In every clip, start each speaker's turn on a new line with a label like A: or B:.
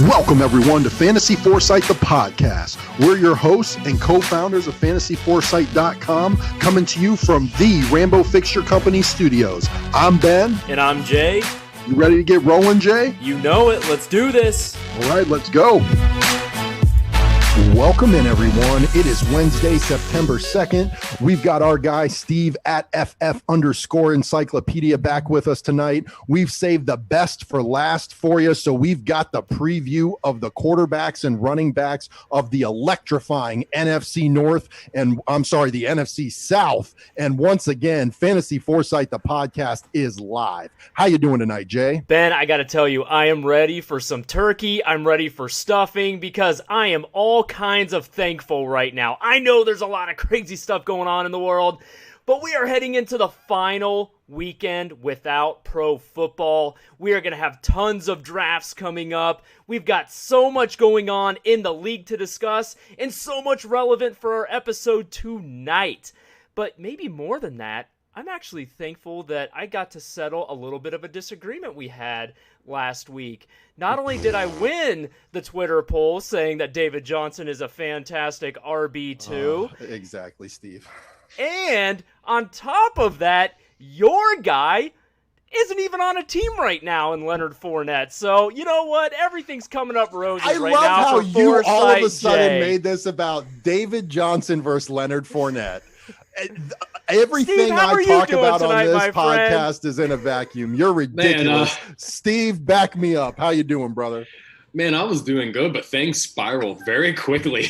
A: Welcome, everyone, to Fantasy Foresight, the podcast. We're your hosts and co-founders of FantasyForesight.com, coming to you from the Rambo Fixture Company studios. I'm Ben.
B: And I'm Jay.
A: You ready to get rolling, Jay?
B: You know it. Let's do this.
A: All right, let's go. Welcome in, everyone. It is Wednesday, September 2nd. We've got our guy, Steve, at FF_encyclopedia back with us tonight. We've saved the best for last for you, so we've got the preview of the quarterbacks and running backs of the electrifying NFC North, and the NFC South. And once again, Fantasy Foresight, the podcast, is live. How you doing tonight, Jay?
B: Ben, I got to tell you, I am ready for some turkey. I'm ready for stuffing because I am all kinds of thankful right now. I know there's a lot of crazy stuff going on in the world, but we are heading into the final weekend without pro football. We are going to have tons of drafts coming up. We've got so much going on in the league to discuss and so much relevant for our episode tonight. But maybe more than that, I'm actually thankful that I got to settle a little bit of a disagreement we had last week. Not only did I win the Twitter poll saying that David Johnson is a fantastic RB2.
A: Exactly, Steve.
B: And on top of that, your guy isn't even on a team right now in Leonard Fournette. So, you know what? Everything's coming up roses right now.
A: I love how you
B: Foresight
A: all of a sudden
B: Jay.
A: made this about David Johnson versus Leonard Fournette. Everything
B: Steve, how
A: I
B: are you
A: talk
B: doing
A: about
B: tonight,
A: on this
B: my
A: podcast is in a vacuum. You're ridiculous.
C: Man,
A: Steve, back me up. How you doing, brother?
C: Man, I was doing good, but things spiraled very quickly.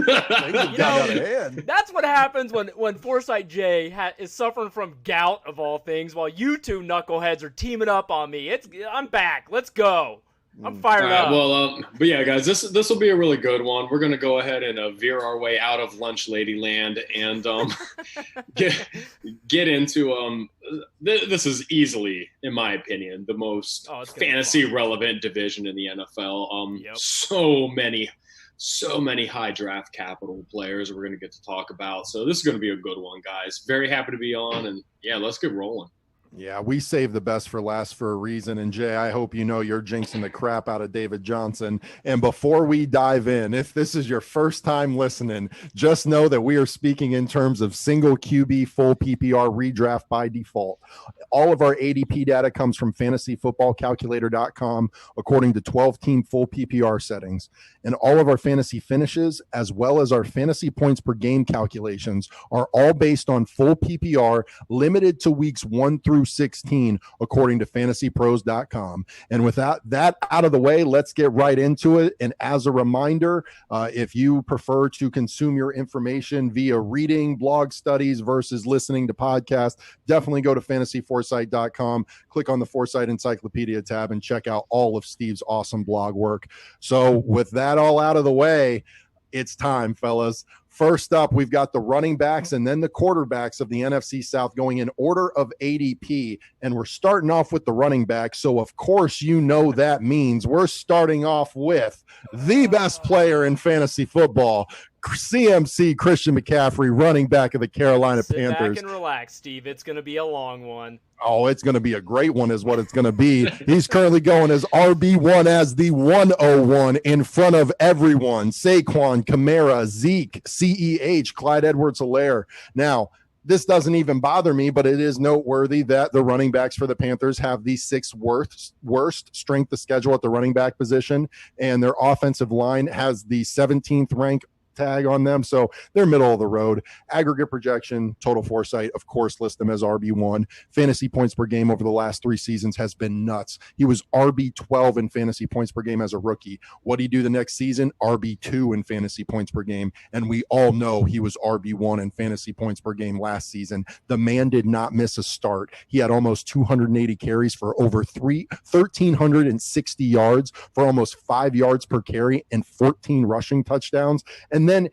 A: Got out of hand.
B: That's what happens when Foresight J is suffering from gout, of all things, while you two knuckleheads are teaming up on me. I'm back. Let's go. I'm fired up.
C: Well, but yeah, guys, this will be a really good one. We're going to go ahead and veer our way out of Lunch Lady Land and get into this is easily, in my opinion, the most fantasy relevant division in the NFL.
B: Yep.
C: So many high draft capital players we're going to get to talk about. So this is going to be a good one, guys. Very happy to be on, and yeah, let's get rolling.
A: Yeah, we saved the best for last for a reason. And Jay, I hope you know you're jinxing the crap out of David Johnson. And before we dive in, if this is your first time listening, just know that we are speaking in terms of single QB full PPR redraft by default. All of our ADP data comes from fantasyfootballcalculator.com according to 12-team full PPR settings. And all of our fantasy finishes, as well as our fantasy points per game calculations, are all based on full PPR, limited to weeks 1 through 16, according to fantasypros.com. And with that out of the way, let's get right into it. And as a reminder, if you prefer to consume your information via reading blog studies versus listening to podcasts, definitely go to fantasyforesight.com, click on the Foresight Encyclopedia tab, and check out all of Steve's awesome blog work. So with that all out of the way, it's time, fellas. First up, we've got the running backs and then the quarterbacks of the NFC South going in order of ADP. And we're starting off with the running back. So, of course, you know that means we're starting off with the best player in fantasy football, CMC, Christian McCaffrey, running back of the Carolina Panthers.
B: Sit back and relax, Steve. It's going to be a long one.
A: Oh, it's going to be a great one is what it's going to be. He's currently going as RB1 as the 101 in front of everyone. Saquon, Kamara, Zeke, CEH, Clyde Edwards-Helaire. Now, this doesn't even bother me, but it is noteworthy that the running backs for the Panthers have the sixth worst strength of schedule at the running back position, and their offensive line has the 17th rank tag on them, so they're middle of the road. Aggregate projection, total Foresight, of course, list them as RB1. Fantasy points per game over the last 3 seasons has been nuts. He was RB12 in fantasy points per game as a rookie. What did he do the next season? RB2 in fantasy points per game, and we all know he was RB1 in fantasy points per game last season. The man did not miss a start. He had almost 280 carries for over 1,360 yards for almost 5 yards per carry and 14 rushing touchdowns. And then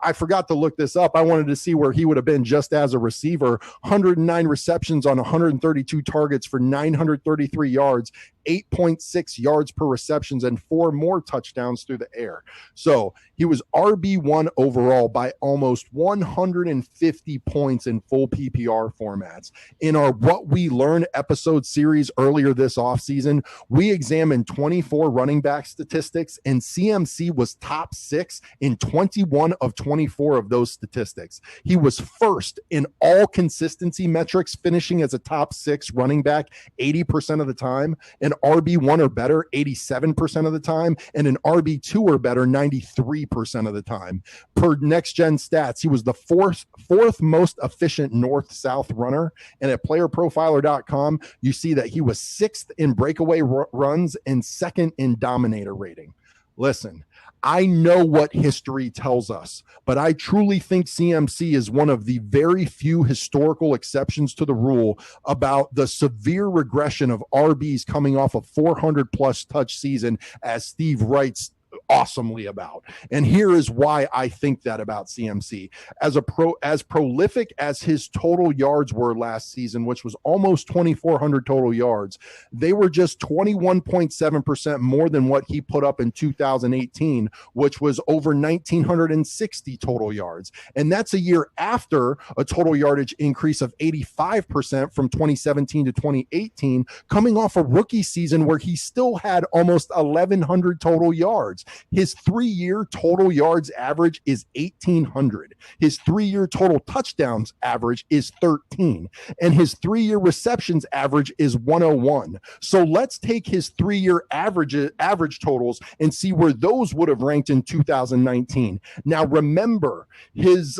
A: I forgot to look this up. I wanted to see where he would have been just as a receiver. 109 receptions on 132 targets for 933 yards, 8.6 yards per receptions, and 4 more touchdowns through the air. So he was RB1 overall by almost 150 points in full PPR formats. In our What We Learned episode series earlier this offseason, we examined 24 running back statistics, and CMC was top 6 in 21 of 24 of those statistics. He was first in all consistency metrics, finishing as a top 6 running back 80% of the time, an RB1 or better 87% of the time, and an RB2 or better 93% of the time. Per Next Gen Stats, he was the fourth most efficient north-south runner, and at playerprofiler.com, you see that he was 6th in breakaway runs and 2nd in dominator rating. Listen, I know what history tells us, but I truly think CMC is one of the very few historical exceptions to the rule about the severe regression of RBs coming off a 400-plus touch season, as Steve writes awesomely about. And here is why I think that about CMC. As prolific as his total yards were last season, which was almost 2,400 total yards, they were just 21.7% more than what he put up in 2018, which was over 1,960 total yards. And that's a year after a total yardage increase of 85% from 2017 to 2018, coming off a rookie season where he still had almost 1,100 total yards. His 3-year total yards average is 1,800. His 3-year total touchdowns average is 13. And his 3-year receptions average is 101. So let's take his 3-year average totals and see where those would have ranked in 2019. Now, remember, his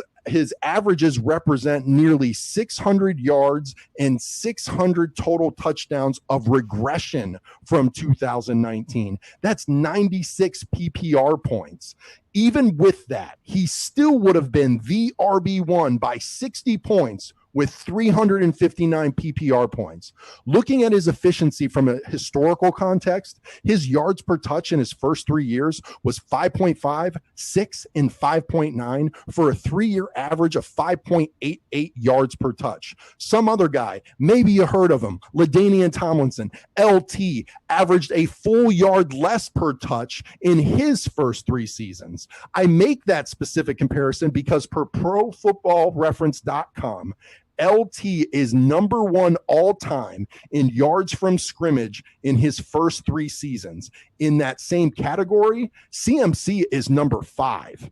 A: averages represent nearly 600 yards and 600 total touchdowns of regression from 2019. That's 96 PPR points. Even with that, he still would have been the RB1 by 60 points with 359 PPR points. Looking at his efficiency from a historical context, his yards per touch in his first 3 years was 5.5, 6, and 5.9 for a 3-year average of 5.88 yards per touch. Some other guy, maybe you heard of him, LaDainian Tomlinson, LT, averaged a full yard less per touch in his first 3 seasons. I make that specific comparison because per ProFootballReference.com, LT is number 1 all time in yards from scrimmage in his first 3 seasons. In that same category, CMC is number 5.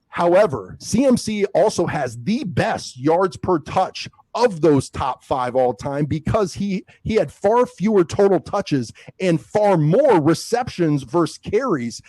A: However, CMC also has the best yards per touch of those top 5 all time because he had far fewer total touches and far more receptions versus carries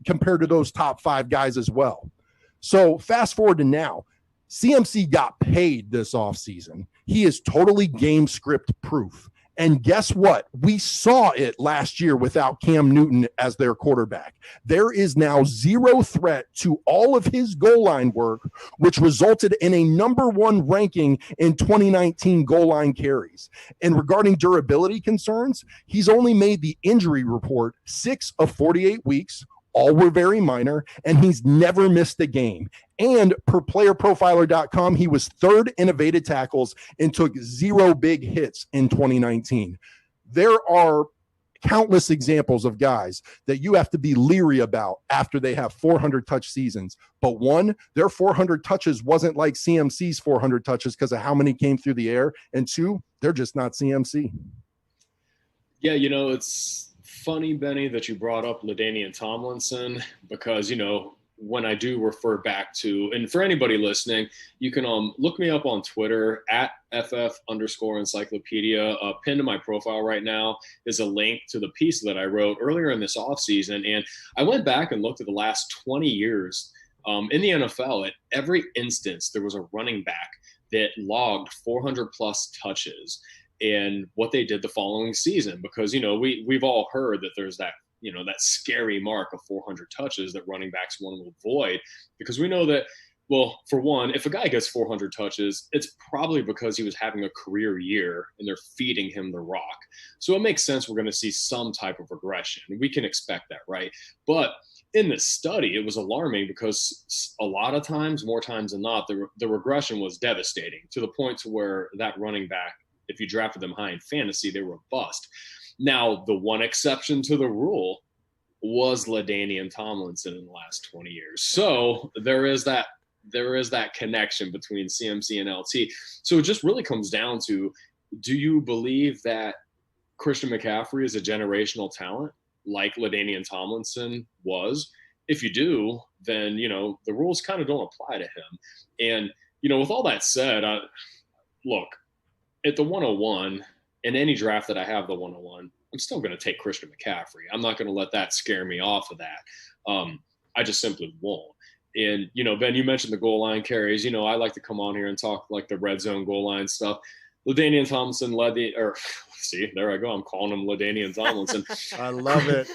A: compared to those top 5 guys as well. So fast forward to now. CMC got paid this offseason. He is totally game script proof. And guess what? We saw it last year without Cam Newton as their quarterback. There is now zero threat to all of his goal line work, which resulted in a number 1 ranking in 2019 goal line carries. And regarding durability concerns, he's only made the injury report 6 of 48 weeks. All were very minor, and he's never missed a game. And per playerprofiler.com, he was 3rd in evaded tackles and took 0 big hits in 2019. There are countless examples of guys that you have to be leery about after they have 400 touch seasons. But 1, their 400 touches wasn't like CMC's 400 touches because of how many came through the air. And 2, they're just not CMC.
C: Yeah, it's funny, Benny, that you brought up LaDainian Tomlinson because, when I do refer back to, and for anybody listening, you can look me up on Twitter at @FF_encyclopedia. Pinned to my profile right now is a link to the piece that I wrote earlier in this offseason. And I went back and looked at the last 20 years in the NFL. At every instance, there was a running back that logged 400 plus touches and what they did the following season, because, we've all heard that there's that, that scary mark of 400 touches that running backs want to avoid, because we know that, well, for one, if a guy gets 400 touches, it's probably because he was having a career year and they're feeding him the rock. So it makes sense we're going to see some type of regression. We can expect that, right? But in this study, it was alarming because a lot of times, more times than not, the regression was devastating to the point to where that running back, if you drafted them high in fantasy, they were a bust. Now, the one exception to the rule was LaDainian Tomlinson in the last 20 years. So there is that connection between CMC and LT. So it just really comes down to, do you believe that Christian McCaffrey is a generational talent like LaDainian Tomlinson was? If you do, then, the rules kind of don't apply to him. And, with all that said, look, at the 101, in any draft that I have the 101, I'm still going to take Christian McCaffrey. I'm not going to let that scare me off of that. I just simply won't. And, Ben, you mentioned the goal line carries. I like to come on here and talk like the red zone goal line stuff. LaDainian Tomlinson see, there I go. I'm calling him LaDainian Tomlinson.
A: I love it.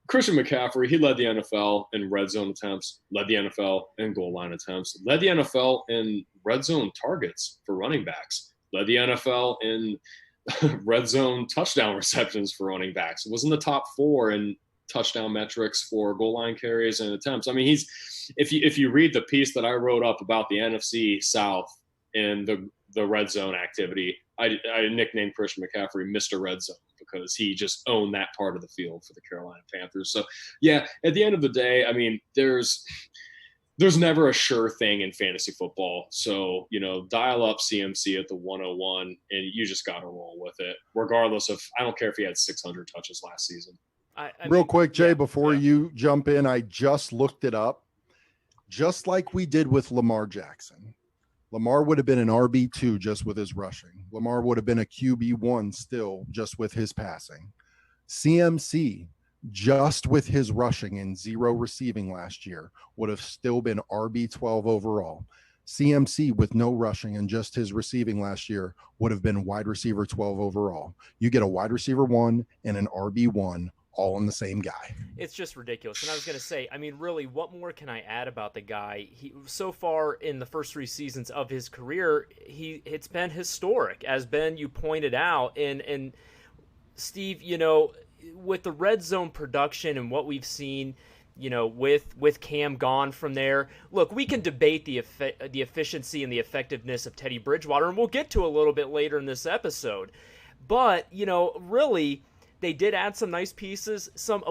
C: Christian McCaffrey, he led the NFL in red zone attempts, led the NFL in goal line attempts, led the NFL in red zone targets for running backs, led the NFL in red zone touchdown receptions for running backs. It was in the top 4 in touchdown metrics for goal line carries and attempts. I mean, if you read the piece that I wrote up about the NFC South and the red zone activity, I nicknamed Christian McCaffrey Mr. Red Zone because he just owned that part of the field for the Carolina Panthers. So, yeah, at the end of the day, I mean, there's never a sure thing in fantasy football. So, dial up CMC at the 101 and you just got to roll with it, regardless of, I don't care if he had 600 touches last season.
A: Real quick, Jay, before you jump in, I just looked it up. Just like we did with Lamar Jackson. Lamar would have been an RB2 just with his rushing. Lamar would have been a QB1 still just with his passing. CMC, just with his rushing and 0 receiving last year, would have still been RB12 overall. CMC with no rushing and just his receiving last year would have been wide receiver 12 overall. You get a wide receiver 1 and an RB1 all in the same guy.
B: It's just ridiculous. And I was going to say, I mean, really, what more can I add about the guy? So far in the first 3 seasons of his career, it's been historic, as Ben, you pointed out. And Steve, with the red zone production and what we've seen, with Cam gone from there, look, we can debate the efficiency and the effectiveness of Teddy Bridgewater, and we'll get to a little bit later in this episode. But, really, they did add some nice pieces, some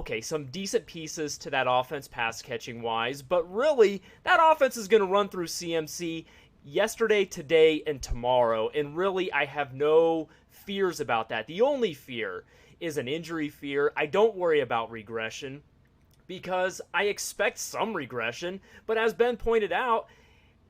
B: decent pieces to that offense pass catching wise, but really that offense is going to run through CMC yesterday, today, and tomorrow, and really I have no fears about that. The only fear is an injury fear. I don't worry about regression because I expect some regression, but as Ben pointed out,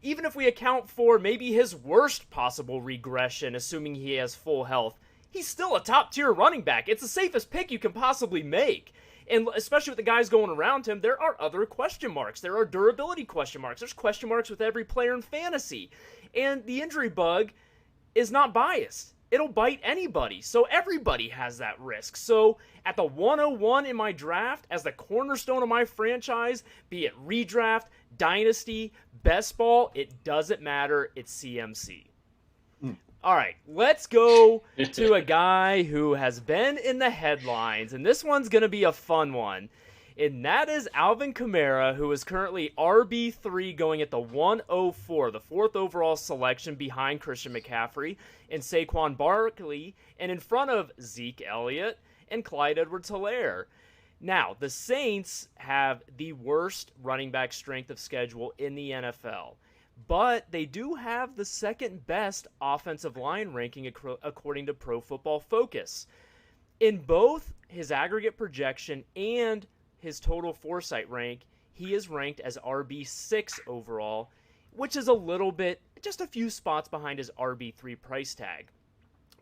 B: even if we account for maybe his worst possible regression, assuming he has full health, he's still a top-tier running back. It's the safest pick you can possibly make. And especially with the guys going around him, there are other question marks. There are durability question marks. There's question marks with every player in fantasy. And the injury bug is not biased. It'll bite anybody. So everybody has that risk. So at the 101 in my draft, as the cornerstone of my franchise, be it redraft, dynasty, best ball, it doesn't matter. It's CMC. All right, let's go to a guy who has been in the headlines, and this one's going to be a fun one, and that is Alvin Kamara, who is currently RB3 going at the 104, the 4th overall selection behind Christian McCaffrey and Saquon Barkley, and in front of Zeke Elliott and Clyde Edwards-Helaire. Now, the Saints have the worst running back strength of schedule in the NFL. But they do have the second best offensive line ranking according to Pro Football Focus. In both his aggregate projection and his total Foresight rank, he is ranked as RB6 overall, which is a little bit, just a few spots behind his RB3 price tag.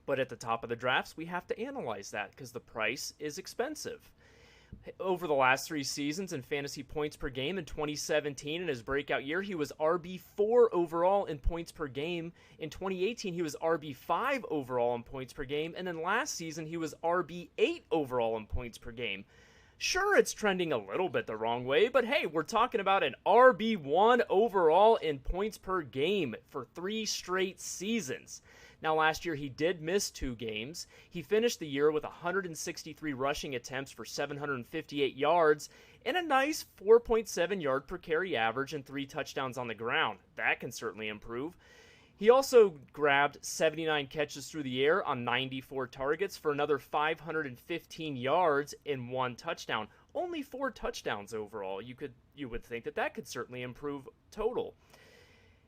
B: But at the top of the drafts, we have to analyze that because the price is expensive. Over the last 3 seasons in fantasy points per game, in 2017, in his breakout year, he was RB4 overall in points per game. In 2018, he was RB5 overall in points per game. And then last season, he was RB8 overall in points per game. Sure, it's trending a little bit the wrong way, but hey, we're talking about an RB1 overall in points per game for 3 straight seasons. Now, last year he did miss 2 games. He finished the year with 163 rushing attempts for 758 yards and a nice 4.7 yard per carry average and 3 touchdowns on the ground. That can certainly improve. He also grabbed 79 catches through the air on 94 targets for another 515 yards and 1 touchdown. Only 4 touchdowns overall. You would think that could certainly improve total.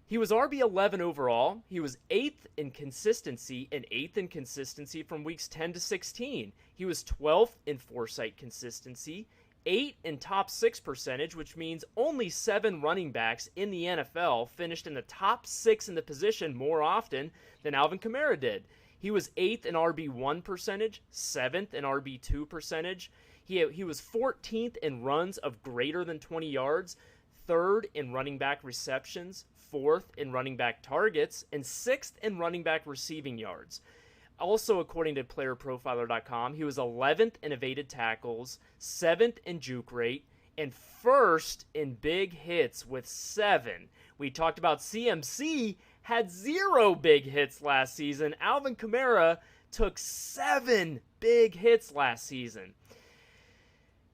B: He was RB11 overall. He was 8th in consistency and 8th in consistency from weeks 10 to 16. He was 12th in Foresight consistency, 8 in top 6 percentage, which means only 7 running backs in the NFL finished in the top 6 in the position more often than Alvin Kamara did. He was 8th in RB1 percentage, 7th in RB2 percentage. He was 14th in runs of greater than 20 yards, 3rd in running back receptions, 4th in running back targets, and 6th in running back receiving yards. Also, according to playerprofiler.com, he was 11th in evaded tackles, 7th in juke rate, and 1st in big hits with 7. We talked about CMC had 0 big hits last season. Alvin Kamara took 7 big hits last season.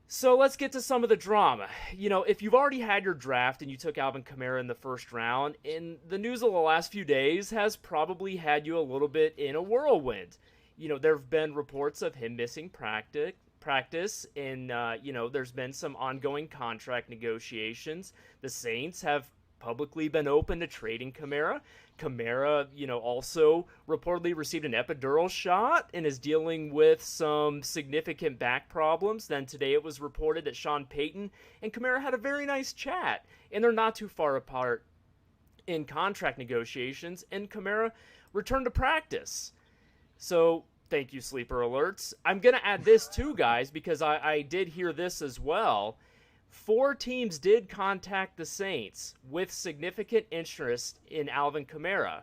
B: So let's get to some of the drama. You know, if you've already had your draft and you took Alvin Kamara in the first round, and the news of the last few days has probably had you a little bit in a whirlwind. You know, there have been reports of him missing practice, and, there's been some ongoing contract negotiations. The Saints have publicly been open to trading Kamara. Kamara, also reportedly received an epidural shot and is dealing with some significant back problems. Then today it was reported that Sean Payton and Kamara had a very nice chat, and they're not too far apart in contract negotiations, and Kamara returned to practice. So thank you, Sleeper Alerts. I'm going to add this too, guys, because I did hear this as well. 4 teams did contact the Saints with significant interest in Alvin Kamara.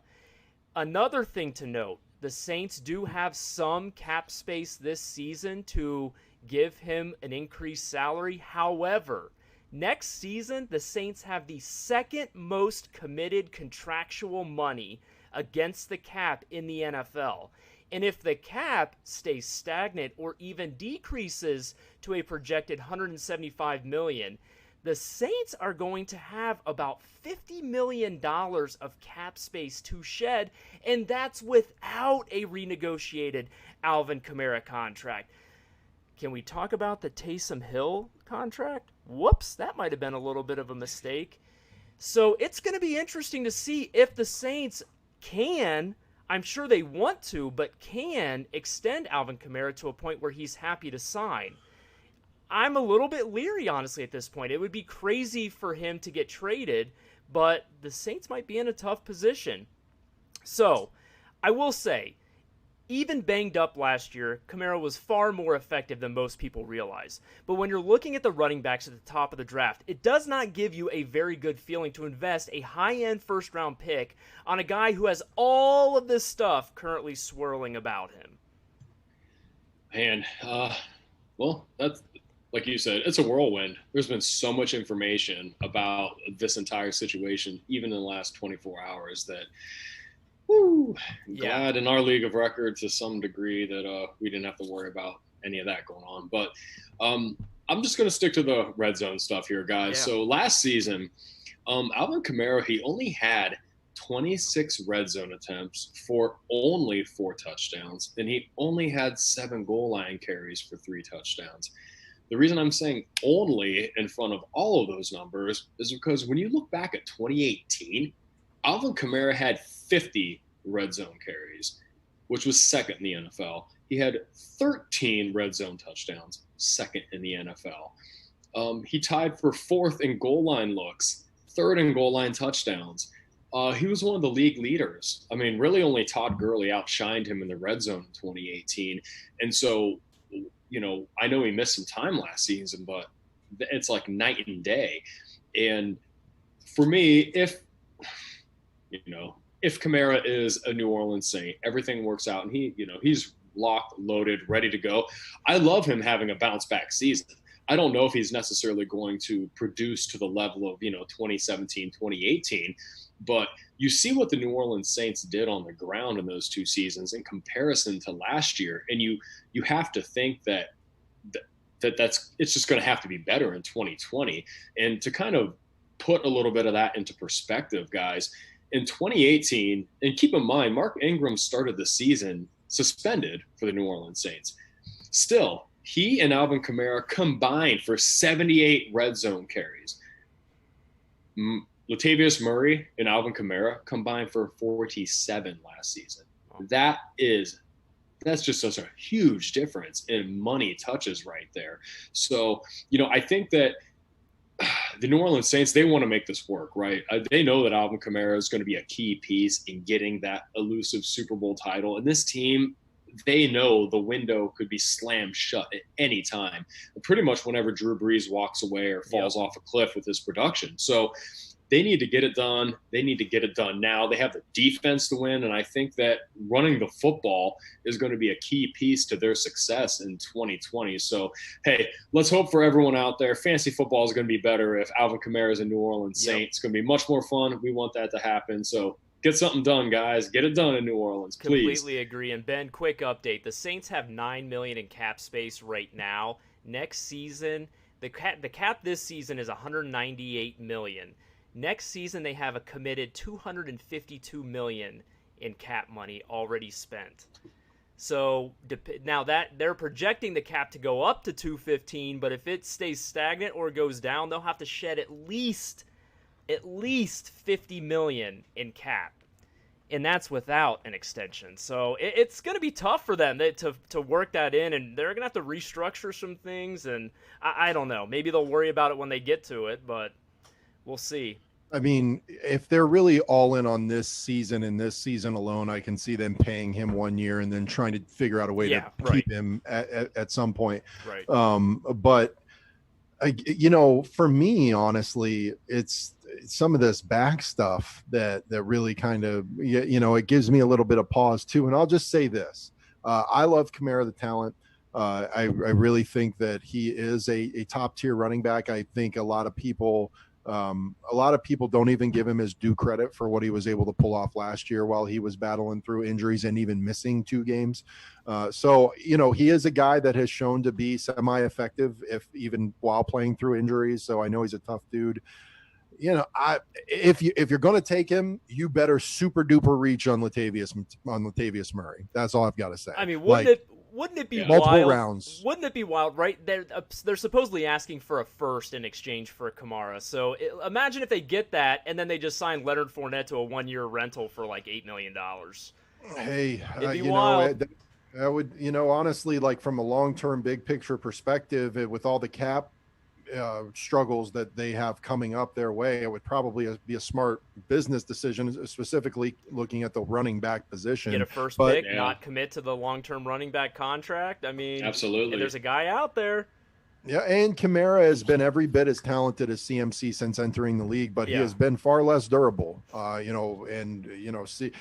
B: Another thing to note, the Saints do have some cap space this season to give him an increased salary. However, next season, the Saints have the 2nd most committed contractual money against the cap in the NFL. And if the cap stays stagnant or even decreases to a projected $175 million, the Saints are going to have about $50 million of cap space to shed, and that's without a renegotiated Alvin Kamara contract. Can we talk about the Taysom Hill contract? Whoops, that might have been a little bit of a mistake. So it's going to be interesting to see if the Saints can, I'm sure they want to, but can extend Alvin Kamara to a point where he's happy to sign. I'm a little bit leery, honestly, at this point. It would be crazy for him to get traded, but the Saints might be in a tough position. So, I will say, even banged up last year, Kamara was far more effective than most people realize. But when you're looking at the running backs at the top of the draft, it does not give you a very good feeling to invest a high-end first-round pick on a guy who has all of this stuff currently swirling about him.
C: Man, well, that's, like you said, it's a whirlwind. There's been so much information about this entire situation, even in the last 24 hours, that glad in our league of record to some degree that we didn't have to worry about any of that going on. But I'm just going to stick to the red zone stuff here, guys. Yeah. So last season, Alvin Kamara, he only had 26 red zone attempts for only 4 touchdowns, and he only had 7 goal line carries for 3 touchdowns. The reason I'm saying only in front of all of those numbers is because when you look back at 2018, Alvin Kamara had 50 red zone carries, which was 2nd in the NFL. He had 13 red zone touchdowns, 2nd in the NFL. He tied for 4th in goal line looks, 3rd in goal line touchdowns. He was one of the league leaders. I mean, really only Todd Gurley outshined him in the red zone in 2018. And so, I know he missed some time last season, but it's like night and day. And for me, if Kamara is a New Orleans Saint, everything works out and he's locked, loaded, ready to go. I love him having a bounce back season. I don't know if he's necessarily going to produce to the level of, 2017, 2018, but you see what the New Orleans Saints did on the ground in those 2 seasons in comparison to last year, and you have to think that it's just going to have to be better in 2020. And to kind of put a little bit of that into perspective, guys, in 2018, and keep in mind, Mark Ingram started the season suspended for the New Orleans Saints. Still, he and Alvin Kamara combined for 78 red zone carries. Latavius Murray and Alvin Kamara combined for 47 last season. That's just such a huge difference in money touches right there. So, I think that the New Orleans Saints, they want to make this work, right? They know that Alvin Kamara is going to be a key piece in getting that elusive Super Bowl title. And this team, they know the window could be slammed shut at any time, pretty much whenever Drew Brees walks away or falls off a cliff with his production. So they need to get it done. They need to get it done now. They have the defense to win, and I think that running the football is going to be a key piece to their success in 2020. So, hey, let's hope for everyone out there. Fantasy football is going to be better if Alvin Kamara is a New Orleans Saint. It's going to be much more fun. We want that to happen. So get something done, guys. Get it done in New Orleans, please.
B: Completely agree. And Ben, quick update. The Saints have $9 million in cap space right now. Next season, the cap this season is $198 million. Next season, they have a committed $252 million in cap money already spent. So now that they're projecting the cap to go up to $215, but if it stays stagnant or goes down, they'll have to shed at least $50 million in cap, and that's without an extension. So it's going to be tough for them to work that in, and they're going to have to restructure some things. And I don't know. Maybe they'll worry about it when they get to it, but we'll see.
A: I mean, if they're really all in on this season and this season alone, I can see them paying him 1 year and then trying to figure out a way to keep him at some point.
B: Right.
A: But for me, honestly, it's some of this back stuff that really kind of, it gives me a little bit of pause too. And I'll just say this. I love Kamara, the talent. I really think that he is a top tier running back. I think a lot of people don't even give him his due credit for what he was able to pull off last year while he was battling through injuries and even missing 2 games. So he is a guy that has shown to be semi-effective even while playing through injuries. So I know he's a tough dude. If you're going to take him, you better super duper reach on Latavius Murray. That's all I've got to say.
B: I mean, wouldn't it be
A: multiple
B: wild?
A: Rounds. Wouldn't
B: it be wild, right? They're supposedly asking for a first in exchange for Kamara. So imagine if they get that, and then they just sign Leonard Fournette to a 1-year rental for like $8 million.
A: Hey,
B: it'd be wild.
A: That would, honestly, like from a long-term big picture perspective, with all the cap struggles that they have coming up their way, it would probably be a smart business decision, specifically looking at the running back position.
B: Get a first pick, not commit to the long-term running back contract. I mean,
C: absolutely.
B: There's a guy out there.
A: Yeah, and Kamara has been every bit as talented as CMC since entering the league, but he has been far less durable.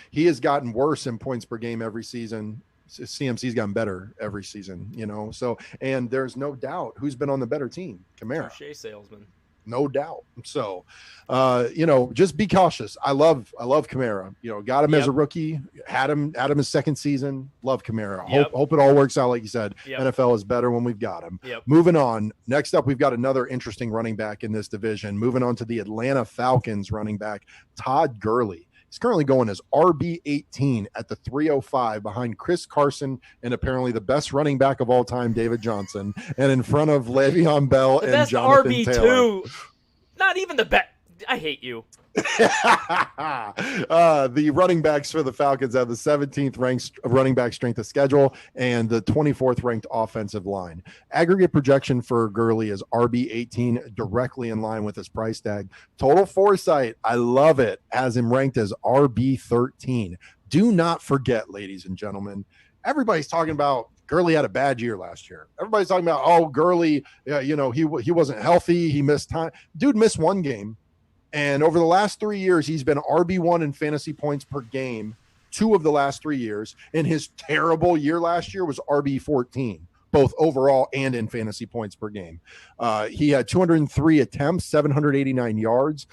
A: He has gotten worse in points per game every season. CMC's gotten better every season, so, and there's no doubt who's been on the better team. Kamara.
B: Touché salesman.
A: No doubt. So, just be cautious. I love Kamara. Got him as a rookie, had him his second season. Love Kamara. Hope it all works out. Like you said, NFL is better when we've got him. Moving on. Next up, we've got another interesting running back in this division. Moving on to the Atlanta Falcons running back, Todd Gurley. He's currently going as RB18 at the 305 behind Chris Carson and apparently the best running back of all time, David Johnson, and in front of Le'Veon Bell and Jonathan
B: RB2.
A: Taylor.
B: Not even the best. I hate you.
A: The running backs for the Falcons have the 17th ranked running back strength of schedule and the 24th ranked offensive line. Aggregate projection for Gurley is RB18, directly in line with his price tag. Total Foresight, I love it, has him ranked as RB13. Do not forget, ladies and gentlemen, everybody's talking about Gurley had a bad year last year. Everybody's talking about, Gurley, he wasn't healthy. He missed time. Dude missed 1 game. And over the last 3 years, he's been RB1 in fantasy points per game, 2 of the last 3 years. And his terrible year last year was RB14. both overall and in fantasy points per game. He had 203 attempts, 789 yards,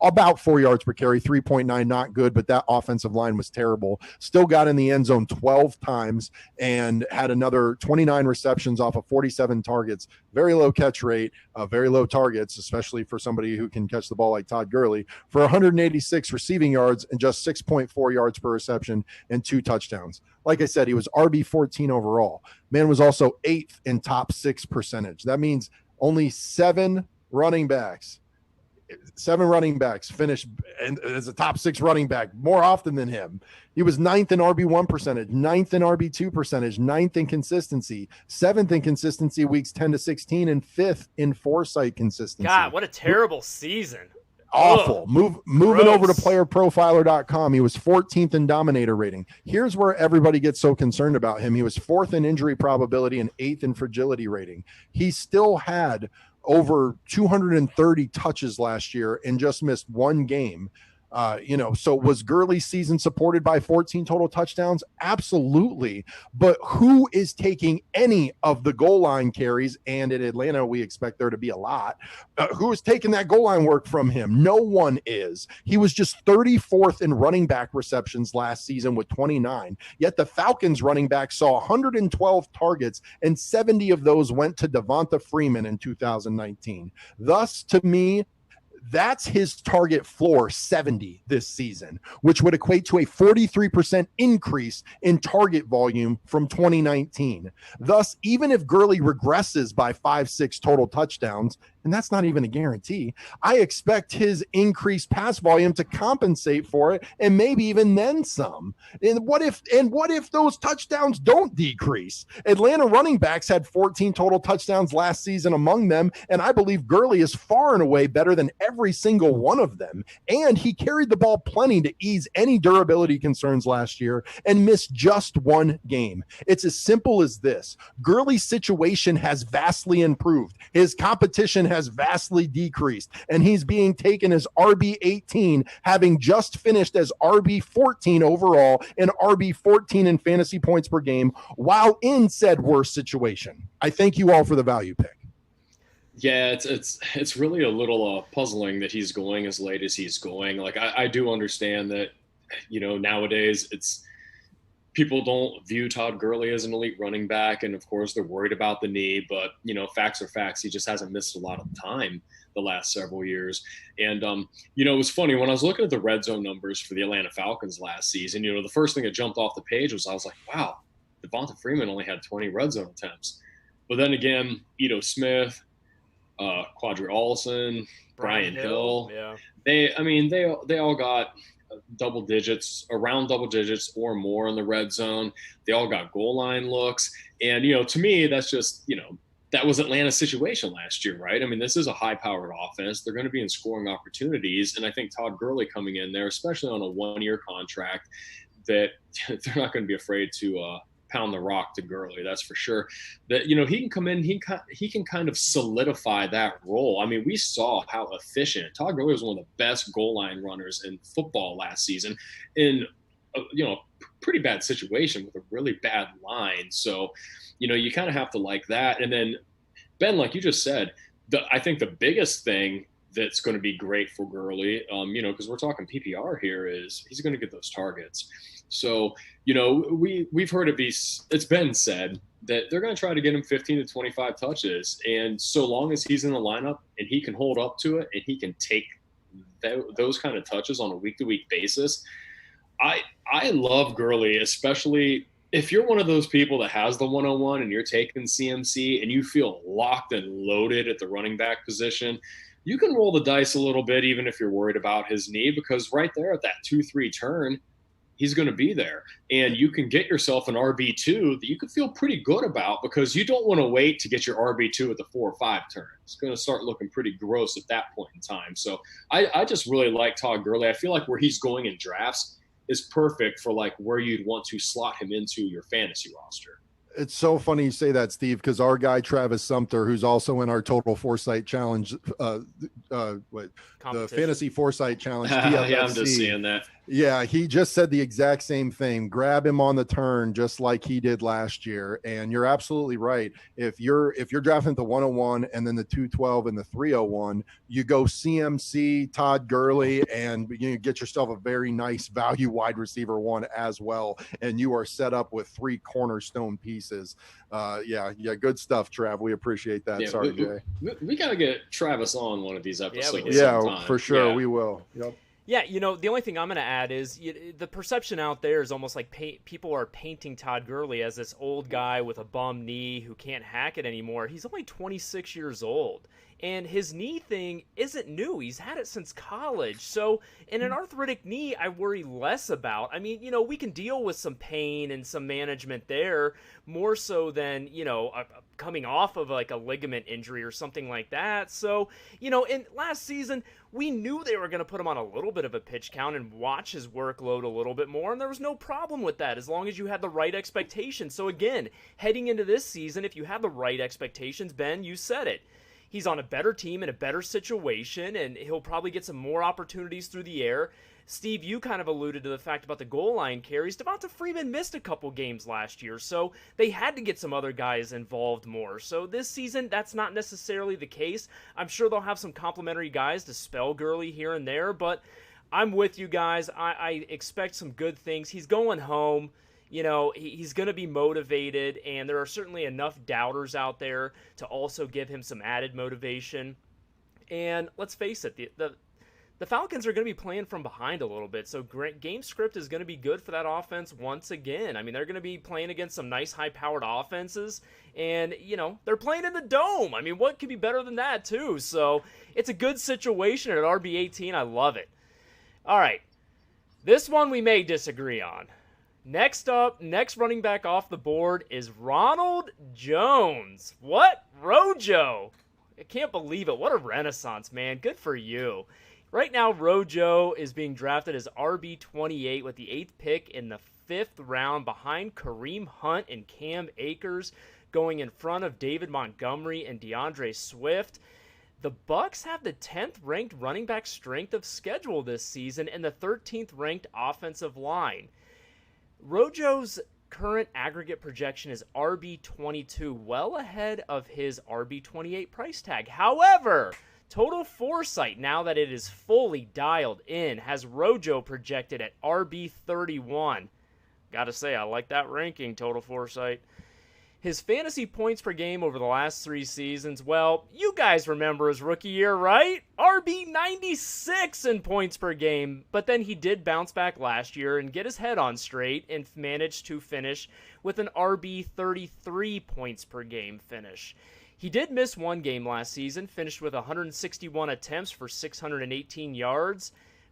A: about 4 yards per carry, 3.9, not good, but that offensive line was terrible. Still got in the end zone 12 times and had another 29 receptions off of 47 targets. Very low catch rate, very low targets, especially for somebody who can catch the ball like Todd Gurley, for 186 receiving yards and just 6.4 yards per reception and 2 touchdowns. Like I said, he was RB14 overall. Man was also 8th in top 6 percentage. That means only 7 running backs finished as a top 6 running back more often than him. He was 9th in RB1 percentage, 9th in RB2 percentage, 9th in consistency, 7th in consistency weeks 10 to 16, and 5th in Foresight consistency.
B: God, what a terrible season.
A: Awful. Moving over to playerprofiler.com, he was 14th in dominator rating. Here's where everybody gets so concerned about him. He was 4th in injury probability and 8th in fragility rating. He still had over 230 touches last year and just missed 1 game. So was Gurley's season supported by 14 total touchdowns? Absolutely. But who is taking any of the goal line carries? And in Atlanta, we expect there to be a lot. Who is taking that goal line work from him? No one is. He was just 34th in running back receptions last season with 29. Yet the Falcons running back saw 112 targets, and 70 of those went to Devonta Freeman in 2019. Thus, to me, that's his target floor, 70 this season, which would equate to a 43% increase in target volume from 2019. Thus, even if Gurley regresses by 5-6 total touchdowns, and that's not even a guarantee, I expect his increased pass volume to compensate for it, and maybe even then some. And what if those touchdowns don't decrease? Atlanta running backs had 14 total touchdowns last season among them, and I believe Gurley is far and away better than every single one of them. And he carried the ball plenty to ease any durability concerns last year and missed just 1 game. It's as simple as this. Gurley's situation has vastly improved. His competition has vastly decreased, and he's being taken as RB18, having just finished as RB14 overall and RB14 in fantasy points per game while in said worst situation. I thank you all for the value pick.
C: Yeah, it's really a little puzzling that he's going as late as he's going. Like I do understand that, nowadays people don't view Todd Gurley as an elite running back, and of course they're worried about the knee. But facts are facts. He just hasn't missed a lot of time the last several years. And it was funny when I was looking at the red zone numbers for the Atlanta Falcons last season. The first thing that jumped off the page was I was like, wow, Devonta Freeman only had 20 red zone attempts. But then again, Ito Smith, Quadri Olson, Brian Hill. Yeah. They all got around double digits or more in the red zone. They all got goal line looks. And, to me, that's just, that was Atlanta's situation last year, right? I mean, this is a high-powered offense. They're going to be in scoring opportunities. And I think Todd Gurley coming in there, especially on a 1-year contract, that they're not going to be afraid to pound the rock to Gurley, that's for sure. That he can come in, he can kind of solidify that role. I mean, we saw how efficient Todd Gurley was. One of the best goal line runners in football last season in a pretty bad situation with a really bad line. So you kind of have to like that. And then Ben, like you just said, I think the biggest thing that's going to be great for Gurley, because we're talking PPR here, is he's going to get those targets. So, we've heard it's been said that they're going to try to get him 15 to 25 touches. And so long as he's in the lineup and he can hold up to it and he can take those kind of touches on a week-to-week basis, I love Gurley, especially if you're one of those people that has the 101 and you're taking CMC and you feel locked and loaded at the running back position. You can roll the dice a little bit, even if you're worried about his knee, because right there at that 2-3 turn, he's going to be there. And you can get yourself an RB2 that you could feel pretty good about, because you don't want to wait to get your RB2 at the 4 or 5 turn. It's going to start looking pretty gross at that point in time. So I just really like Todd Gurley. I feel like where he's going in drafts is perfect for like where you'd want to slot him into your fantasy roster.
A: It's so funny you say that, Steve, because our guy Travis Sumter, who's also in our Total Foresight Challenge what the
B: Competition.
A: Fantasy Foresight Challenge,
C: Yeah, I'm just
A: TFFC.
C: seeing that.
A: Yeah, he just said the exact same thing. Grab him on the turn, just like he did last year. And you're absolutely right. If you're drafting the 101 and then the 212 and the 301, you go CMC, Todd Gurley, and you get yourself a very nice value wide receiver one as well. And you are set up with 3 cornerstone pieces. Yeah, good stuff, Trav. We appreciate that.
C: Yeah,
A: Sorry, Jay.
C: We got to get Travis on one of these episodes.
A: Yeah,
C: sometime.
A: for sure.
C: Yeah.
A: We will. Yep.
B: Yeah, the only thing I'm going to add is the perception out there is almost like people are painting Todd Gurley as this old guy with a bum knee who can't hack it anymore. He's only 26 years old, and his knee thing isn't new. He's had it since college. So in an arthritic knee, I worry less about. I mean, we can deal with some pain and some management there more so than, coming off of like a ligament injury or something like that. So, in last season, we knew they were going to put him on a little bit of a pitch count and watch his workload a little bit more, and there was no problem with that as long as you had the right expectations. So again, heading into this season, if you have the right expectations, Ben, you said it. He's on a better team in a better situation, and he'll probably get some more opportunities through the air. Steve, you kind of alluded to the fact about the goal line carries. Devonta Freeman missed a couple games last year, so they had to get some other guys involved more. So this season, that's not necessarily the case. I'm sure they'll have some complimentary guys to spell Gurley here and there, but I'm with you guys. I expect some good things. He's going home. He's going to be motivated, and there are certainly enough doubters out there to also give him some added motivation. And let's face it, the Falcons are going to be playing from behind a little bit, so game script is going to be good for that offense once again. I mean, they're going to be playing against some nice high-powered offenses, and, they're playing in the Dome. I mean, what could be better than that, too? So it's a good situation at RB18. I love it. All right, this one we may disagree on. Next running back off the board is Ronald Jones. What? Rojo. I can't believe it. What a renaissance, man. Good for you. Right now, Rojo is being drafted as RB28 with the 8th pick in the 5th round behind Kareem Hunt and Cam Akers, going in front of David Montgomery and DeAndre Swift. The Bucs have the 10th ranked running back strength of schedule this season and the 13th ranked offensive line. Rojo's current aggregate projection is RB22, well ahead of his RB28 price tag. However, Total Foresight, now that it is fully dialed in, has Rojo projected at RB31. Gotta say, I like that ranking, Total Foresight. His fantasy points per game over the last 3 seasons, well, you guys remember his rookie year, right? RB96 in points per game, but then he did bounce back last year and get his head on straight and managed to finish with an RB33 points per game finish. He did miss 1 game last season, finished with 161 attempts for 618 yards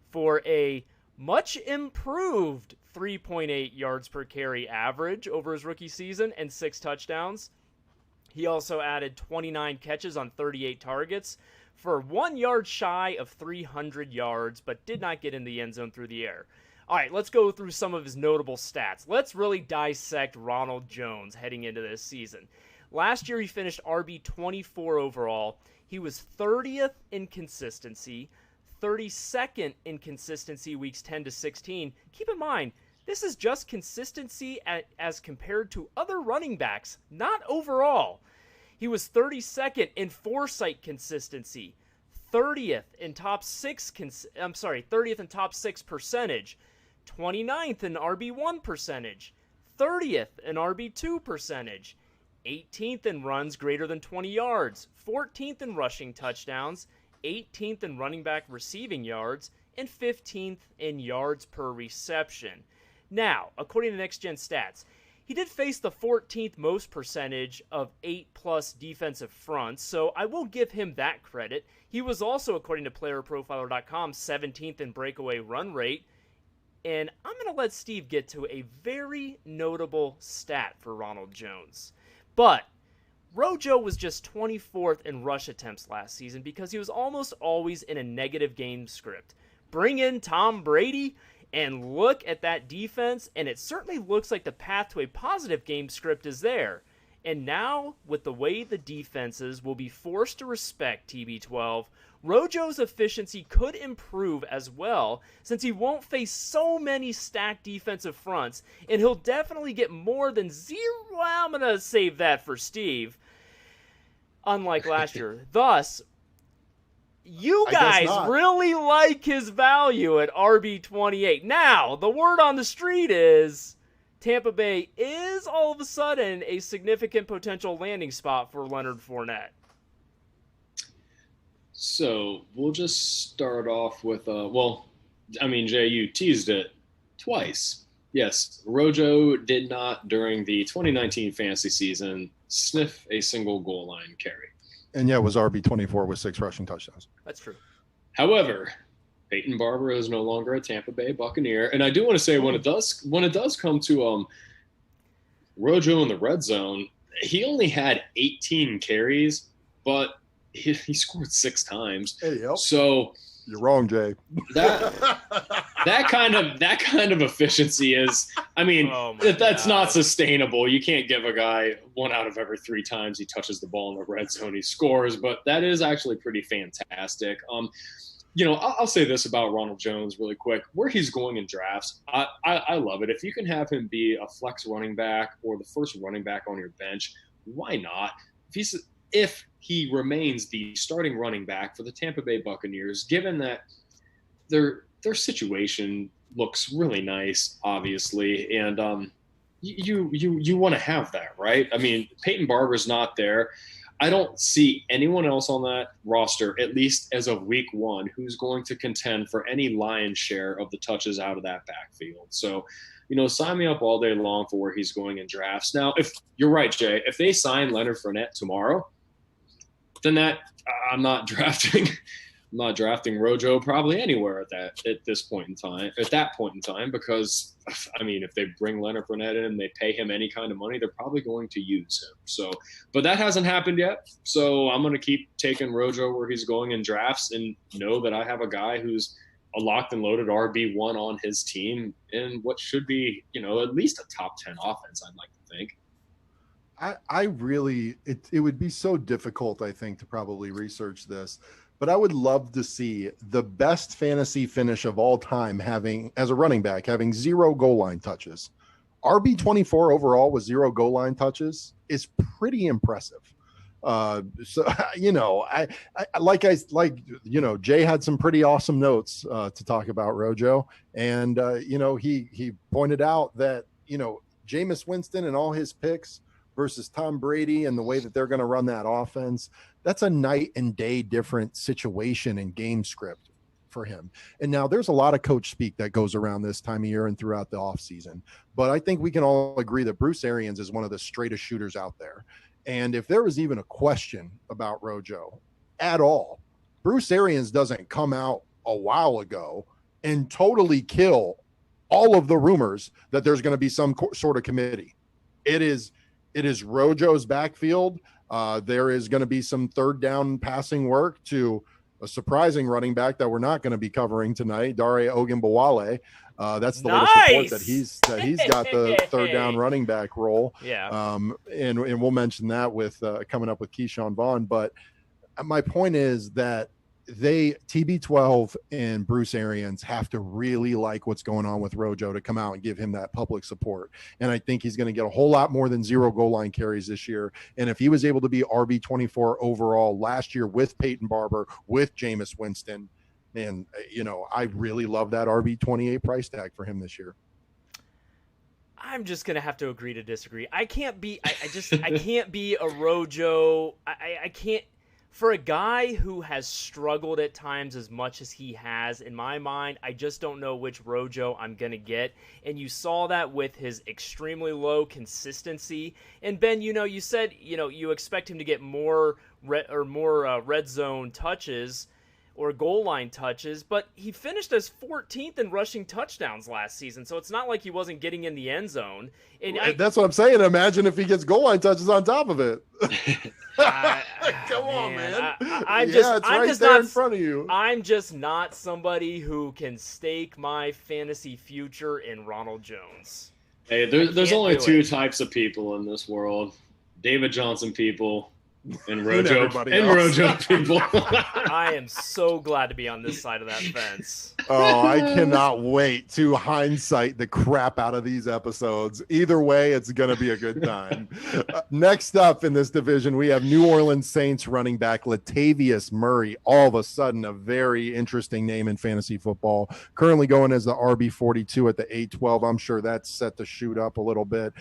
B: for a much improved 3.8 yards per carry average over his rookie season and 6 touchdowns. He also added 29 catches on 38 targets for 1 yard shy of 300 yards, but did not get in the end zone through the air. All right, let's go through some of his notable stats. Let's really dissect Ronald Jones heading into this season. Last year, he finished RB24 overall. He was 30th in consistency, 32nd in consistency weeks 10 to 16. Keep in mind, this is just consistency as compared to other running backs, not overall. He was 32nd in Foresight consistency, 30th in top 6 percentage, 29th in RB1 percentage, 30th in RB2 percentage, 18th in runs greater than 20 yards, 14th in rushing touchdowns, 18th in running back receiving yards, and 15th in yards per reception. Now, according to Next Gen Stats, he did face the 14th most percentage of 8+ defensive fronts, so I will give him that credit. He was also, according to PlayerProfiler.com, 17th in breakaway run rate. And I'm going to let Steve get to a very notable stat for Ronald Jones. But Rojo was just 24th in rush attempts last season because he was almost always in a negative game script. Bring in Tom Brady and look at that defense, and it certainly looks like the path to a positive game script is there. And now, with the way the defenses will be forced to respect TB12, Rojo's efficiency could improve as well, since he won't face so many stacked defensive fronts, and he'll definitely get more than zero. Well, I'm going to save that for Steve, unlike last year. Thus, you guys really like his value at RB28. Now, the word on the street is Tampa Bay is all of a sudden a significant potential landing spot for Leonard Fournette.
C: So we'll just start off with, Jay, you teased it twice. Yes, Rojo did not, during the 2019 fantasy season, sniff a single goal line carry.
A: And yeah, it was RB24 with 6 rushing touchdowns.
B: That's true.
C: However, Peyton Barber is no longer a Tampa Bay Buccaneer. And I do want to say when it does come to Rojo in the red zone, he only had 18 carries, but he scored 6 times.
A: Hey, yep.
C: So
A: you're wrong, Jay.
C: That kind of efficiency is, that's not sustainable. You can't give a guy 1 out of every 3 times he touches the ball in the red zone he scores, but that is actually pretty fantastic. I'll say this about Ronald Jones really quick. Where he's going in drafts, I love it. If you can have him be a flex running back or the first running back on your bench, why not? If he remains the starting running back for the Tampa Bay Buccaneers, given that their situation looks really nice, obviously, and you want to have that, right? I mean, Peyton Barber's not there. I don't see anyone else on that roster, at least as of week 1, who's going to contend for any lion's share of the touches out of that backfield. So, sign me up all day long for where he's going in drafts. Now, if you're right, Jay, if they sign Leonard Fournette tomorrow, then I'm not drafting Rojo probably anywhere at that point in time, because if they bring Leonard Fournette in and they pay him any kind of money, they're probably going to use him. So, but that hasn't happened yet. So I'm going to keep taking Rojo where he's going in drafts and know that I have a guy who's a locked and loaded RB1 on his team in what should be, at least a top 10 offense, I'd like to think.
A: It would be so difficult, I think, to probably research this, but I would love to see the best fantasy finish of all time as a running back, having 0 goal line touches. RB24 overall with 0 goal line touches is pretty impressive. Jay had some pretty awesome notes to talk about Rojo. And, he pointed out that, Jameis Winston and all his picks versus Tom Brady and the way that they're going to run that offense, that's a night and day different situation and game script for him. And now there's a lot of coach speak that goes around this time of year and throughout the offseason. But I think we can all agree that Bruce Arians is one of the straightest shooters out there. And if there was even a question about Rojo at all, Bruce Arians doesn't come out a while ago and totally kill all of the rumors that there's going to be some sort of committee. It is Rojo's backfield. There is going to be some third down passing work to a surprising running back that we're not going to be covering tonight, Dare Ogunbowale. That's the latest report that he's got the third down running back role.
B: Yeah.
A: And we'll mention that with coming up with Keyshawn Vaughn. But my point is that TB12 and Bruce Arians have to really like what's going on with Rojo to come out and give him that public support. And I think he's going to get a whole lot more than 0 goal line carries this year. And if he was able to be RB24 overall last year with Peyton Barber, with Jameis Winston, man, I really love that RB28 price tag for him this year.
B: I'm just going to have to agree to disagree. I can't be a Rojo. I can't. For a guy who has struggled at times as much as he has, in my mind, I just don't know which Rojo I'm going to get. And you saw that with his extremely low consistency. And Ben, you said, you expect him to get more red zone touches or goal line touches, but he finished as 14th in rushing touchdowns last season. So it's not like he wasn't getting in the end zone. And
A: that's what I'm saying. Imagine if he gets goal line touches on top of it. Come on, man.
B: I'm just
A: there
B: not
A: in front of you.
B: I'm just not somebody who can stake my fantasy future in Ronald Jones.
C: Hey, there's only 2 types of people in this world: David Johnson people And Rojo people.
B: I am so glad to be on this side of that fence.
A: Oh, I cannot wait to hindsight the crap out of these episodes. Either way, it's going to be a good time. Next up in this division, we have New Orleans Saints running back Latavius Murray. All of a sudden, a very interesting name in fantasy football. Currently going as the RB42 at the 812. I'm sure that's set to shoot up a little bit.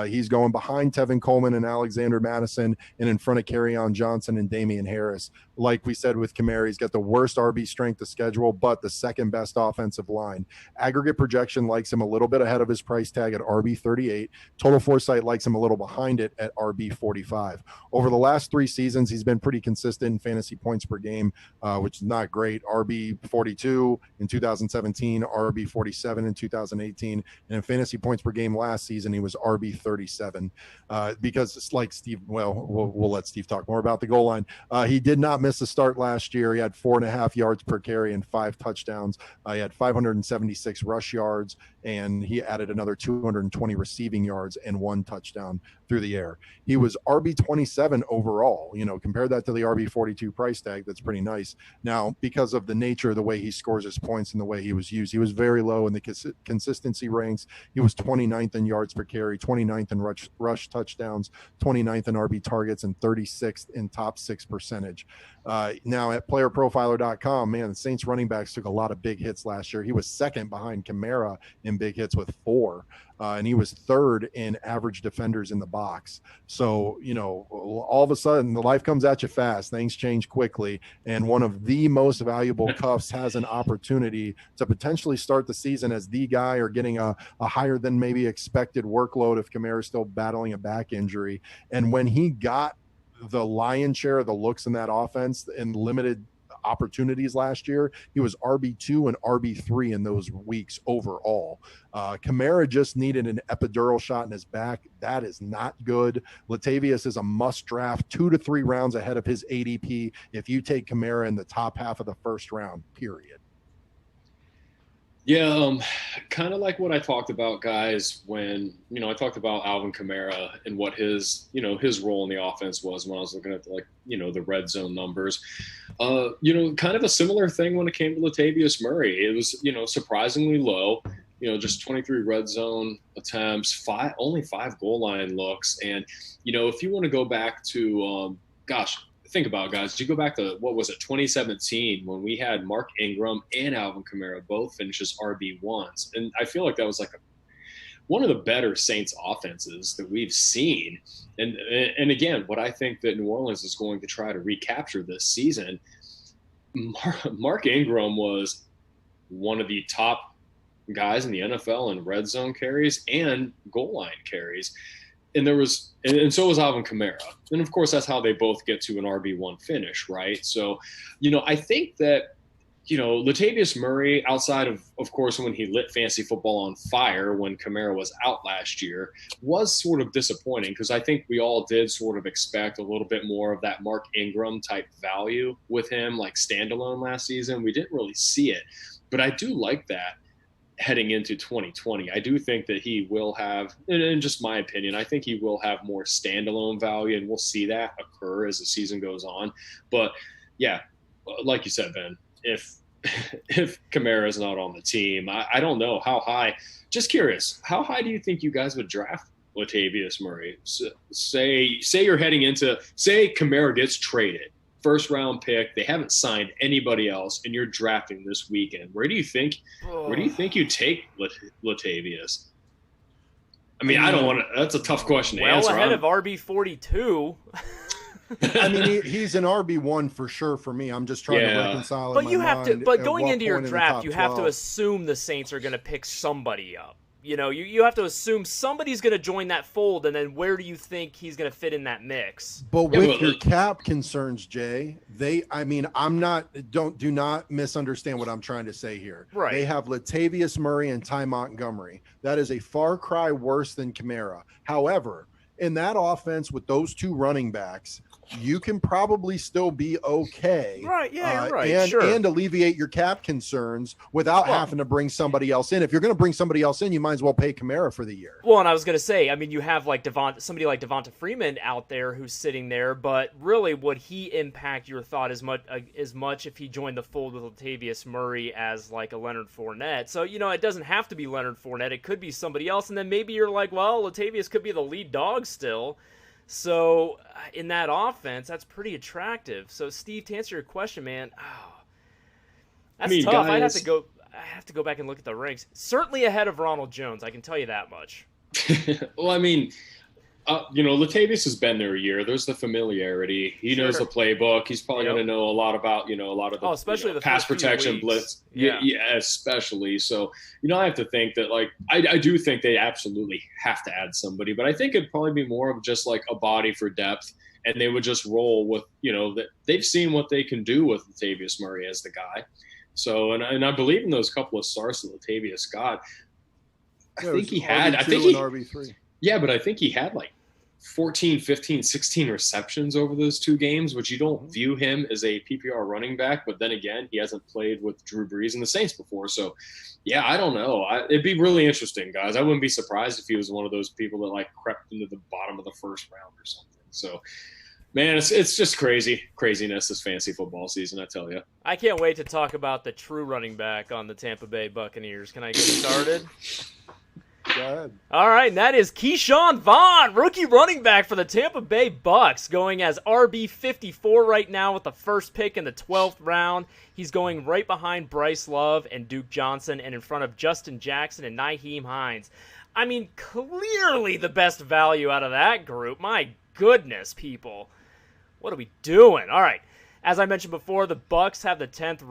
A: He's going behind Tevin Coleman and Alexander Madison and in front of Kerryon Johnson and Damian Harris. Like we said with Kamara, he's got the worst RB strength of schedule, but the second best offensive line. Aggregate projection likes him a little bit ahead of his price tag at RB38. Total Foresight likes him a little behind it at RB45. Over the last 3 seasons, he's been pretty consistent in fantasy points per game, which is not great. RB42 in 2017, RB47 in 2018, and in fantasy points per game last season, he was RB37. Because it's like Steve, we'll let Steve talk more about the goal line. He did not miss a start last year. He had 4.5 yards per carry and 5 touchdowns. He had 576 rush yards, and he added another 220 receiving yards and 1 touchdown through the air. He was RB27 overall. Compare that to the RB42 price tag. That's pretty nice. Now, because of the nature of the way he scores his points and the way he was used, he was very low in the consistency ranks. He was 29th in yards per carry, 29th in rush touchdowns, 29th in RB targets, and 36th in top 6 percentage. Now at playerprofiler.com, man, the Saints running backs took a lot of big hits last year. He was second behind Kamara in big hits with 4. And he was 3rd in average defenders in the box. So, all of a sudden the life comes at you fast. Things change quickly. And one of the most valuable cuffs has an opportunity to potentially start the season as the guy or getting a higher than maybe expected workload if Kamara is still battling a back injury. And when he got the lion's share of the looks in that offense in limited opportunities last year, he was RB2 and RB3 in those weeks overall. Kamara just needed an epidural shot in his back. That is not good. Latavius is a must draft 2 to 3 rounds ahead of his ADP if you take Kamara in the top half of the first round, period.
C: Yeah, kind of like what I talked about, guys, when, I talked about Alvin Kamara and what his role in the offense was when I was looking at the red zone numbers. Kind of a similar thing when it came to Latavius Murray. It was, surprisingly low, just 23 red zone attempts, only 5 goal line looks. And, if you want to go back to, think about it, guys. You go back to, 2017 when we had Mark Ingram and Alvin Kamara both finish as RB1s. And I feel like that was one of the better Saints offenses that we've seen. And again, what I think that New Orleans is going to try to recapture this season, Mark Ingram was one of the top guys in the NFL in red zone carries and goal line carries. And so was Alvin Kamara. And of course, that's how they both get to an RB1 finish, right? So, I think that, Latavius Murray, outside of course, when he lit fantasy football on fire when Kamara was out last year, was sort of disappointing because I think we all did sort of expect a little bit more of that Mark Ingram type value with him, like standalone last season. We didn't really see it, but I do like that. Heading into 2020, I do think that he will have, in just my opinion, I think he will have more standalone value, and we'll see that occur as the season goes on. But yeah, like you said, Ben, if Kamara is not on the team, I don't know how high. Just curious, how high do you think you guys would draft Latavius Murray? Say you're heading into, say Kamara gets traded. First round pick. They haven't signed anybody else, and you're drafting this weekend. Where do you think you take Latavius? I mean, I don't want to. That's a tough question to answer.
B: Well, ahead of RB42.
A: I mean, he's an RB1 for sure for me. I'm just trying to reconcile.
B: But you have to. But going into your draft, you have to assume the Saints are going to pick somebody up. You have to assume somebody's going to join that fold, and then where do you think he's going to fit in that mix?
A: But with your cap concerns, Jay, do not misunderstand what I'm trying to say here.
B: Right.
A: They have Latavius Murray and Ty Montgomery. That is a far cry worse than Kamara. However, in that offense with those two running backs, you can probably still be okay.
B: Right. Yeah, you're right.
A: And alleviate your cap concerns without having to bring somebody else in. If you're going to bring somebody else in, you might as well pay Kamara for the year.
B: Well, and I was going to say, I mean, you have like somebody like Devonta Freeman out there who's sitting there, but really would he impact your thought as much if he joined the fold with Latavius Murray as like a Leonard Fournette? So, it doesn't have to be Leonard Fournette. It could be somebody else. And then maybe you're like, well, Latavius could be the lead dog still. So in that offense, that's pretty attractive. So Steve, to answer your question, man, that's tough. Guys, I have to go back and look at the ranks. Certainly ahead of Ronald Jones, I can tell you that much.
C: Well, I mean, Latavius has been there a year. There's the familiarity. He knows the playbook. He's probably going to know a lot about, a lot of the,
B: especially the
C: pass protection blitz. Yeah, especially. So, I have to think that, like, I do think they absolutely have to add somebody, but I think it'd probably be more of just like a body for depth, and they would just roll with, that they've seen what they can do with Latavius Murray as the guy. So, and I believe in those couple of starts that Latavius got. I think he had
A: RB3.
C: Yeah, but I think he had like 14, 15, 16 receptions over those two games, which you don't view him as a PPR running back. But then again, he hasn't played with Drew Brees and the Saints before. So, yeah, I don't know. It'd be really interesting, guys. I wouldn't be surprised if he was one of those people that like crept into the bottom of the first round or something. So, man, it's just craziness this fantasy football season, I tell you.
B: I can't wait to talk about the true running back on the Tampa Bay Buccaneers. Can I get started?
A: Go ahead.
B: All right, and that is Keyshawn Vaughn, rookie running back for the Tampa Bay Bucks, going as RB54 right now with the first pick in the 12th round. He's going right behind Bryce Love and Duke Johnson and in front of Justin Jackson and Nyheim Hines. I mean, clearly the best value out of that group. My goodness, people. What are we doing? All right. As I mentioned before, the Bucks have the 10th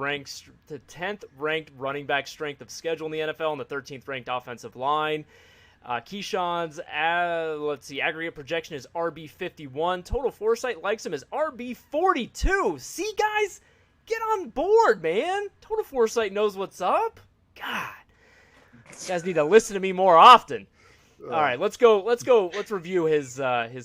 B: ranked running back strength of schedule in the NFL and the 13th ranked offensive line. Keyshawn's aggregate projection is RB51. Total Foresight likes him as RB42. See, guys, get on board, man. Total Foresight knows what's up. God, you guys need to listen to me more often. All right, let's go. Let's review his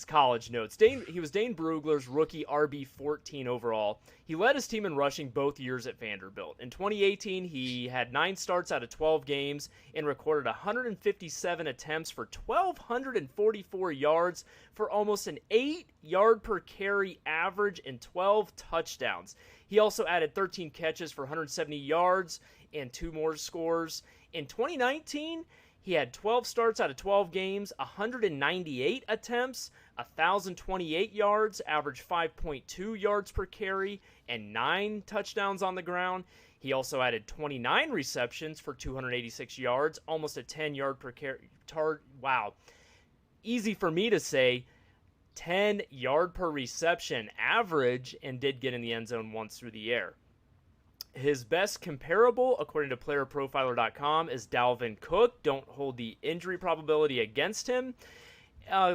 B: college notes. He was Dane Brugler's rookie RB14 overall. He led his team in rushing both years at Vanderbilt. In 2018, he had 9 starts out of 12 games and recorded 157 attempts for 1,244 yards for almost an 8-yard per carry average and 12 touchdowns. He also added 13 catches for 170 yards and 2 more scores. In 2019, he had 12 starts out of 12 games, 198 attempts, 1,028 yards, averaged 5.2 yards per carry, and 9 touchdowns on the ground. He also added 29 receptions for 286 yards, almost a 10-yard per carry. Wow. Easy for me to say, 10-yard per reception average, and did get in the end zone once through the air. His best comparable, according to playerprofiler.com, is Dalvin Cook. Don't hold the injury probability against him.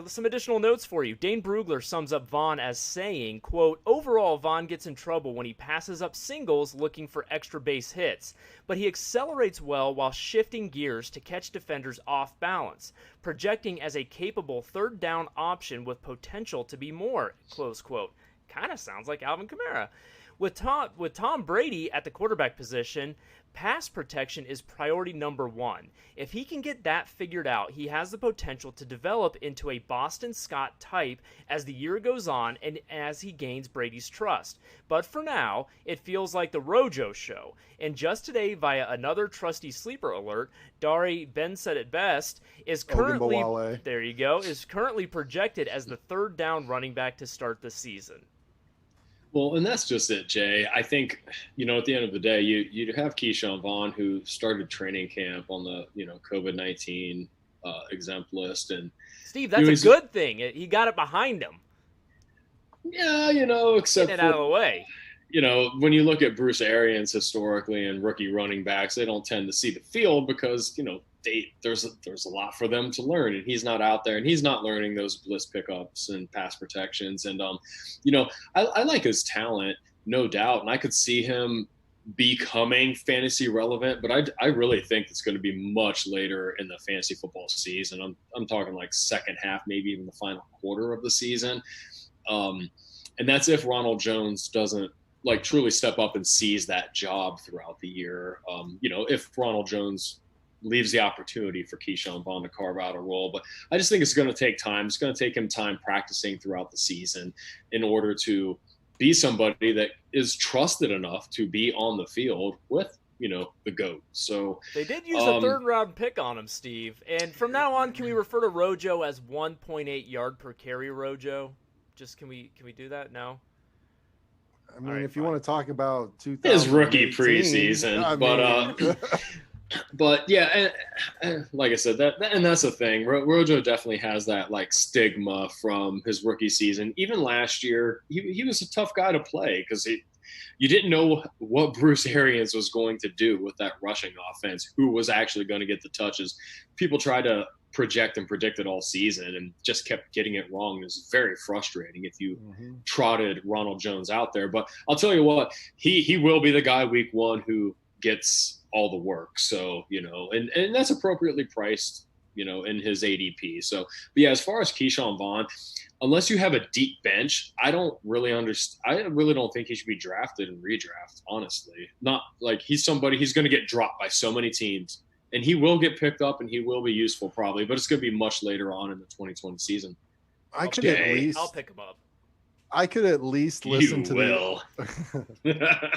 B: Some additional notes for you. Dane Brugler sums up Vaughn as saying, quote, overall, Vaughn gets in trouble when he passes up singles looking for extra base hits, but he accelerates well while shifting gears to catch defenders off balance, projecting as a capable third down option with potential to be more, close quote. Kind of sounds like Alvin Kamara. With Tom Brady at the quarterback position, pass protection is priority number 1. If he can get that figured out, he has the potential to develop into a Boston Scott type as the year goes on and as he gains Brady's trust. But for now, it feels like the Rojo show. And just today, via another trusty sleeper alert, Dari Ben said it best, is currently projected as the third down running back to start the season.
C: Well, and that's just it, Jay. I think, at the end of the day, you have Keyshawn Vaughn, who started training camp on the, COVID-19 exempt list. And
B: Steve, that's a good thing. He got it behind him.
C: Yeah, except
B: get it out of the way.
C: When you look at Bruce Arians historically and rookie running backs, they don't tend to see the field because, there's a lot for them to learn, and he's not out there, and he's not learning those blitz pickups and pass protections. And I like his talent, no doubt, and I could see him becoming fantasy relevant, but I really think it's going to be much later in the fantasy football season. I'm talking like second half, maybe even the final quarter of the season. And that's if Ronald Jones doesn't like truly step up and seize that job throughout the year. If Ronald Jones leaves the opportunity for Keyshawn Vaughn to carve out a role. But I just think it's going to take time. It's going to take him time practicing throughout the season in order to be somebody that is trusted enough to be on the field with, the GOAT. So
B: they did use a third round pick on him, Steve. And from now on, can we refer to Rojo as 1.8 yard per carry Rojo? Just can we do that? No.
A: I mean, if you want to talk about
C: his rookie preseason, but yeah, and like I said, and that's the thing. Rojo definitely has that like stigma from his rookie season. Even last year, he was a tough guy to play because you didn't know what Bruce Arians was going to do with that rushing offense, who was actually going to get the touches. People tried to project and predict it all season and just kept getting it wrong. It was very frustrating if you trotted Ronald Jones out there. But I'll tell you what, he will be the guy week one who gets all the work. So, and that's appropriately priced, in his ADP. So, but yeah, as far as Keyshawn Vaughn, unless you have a deep bench, I don't really understand. I really don't think he should be drafted and redraft, honestly. Not like he's somebody he's going to get dropped by so many teams, and he will get picked up and he will be useful probably, but it's going to be much later on in the 2020 season.
B: I'll pick him up.
A: I could at least listen to
C: the.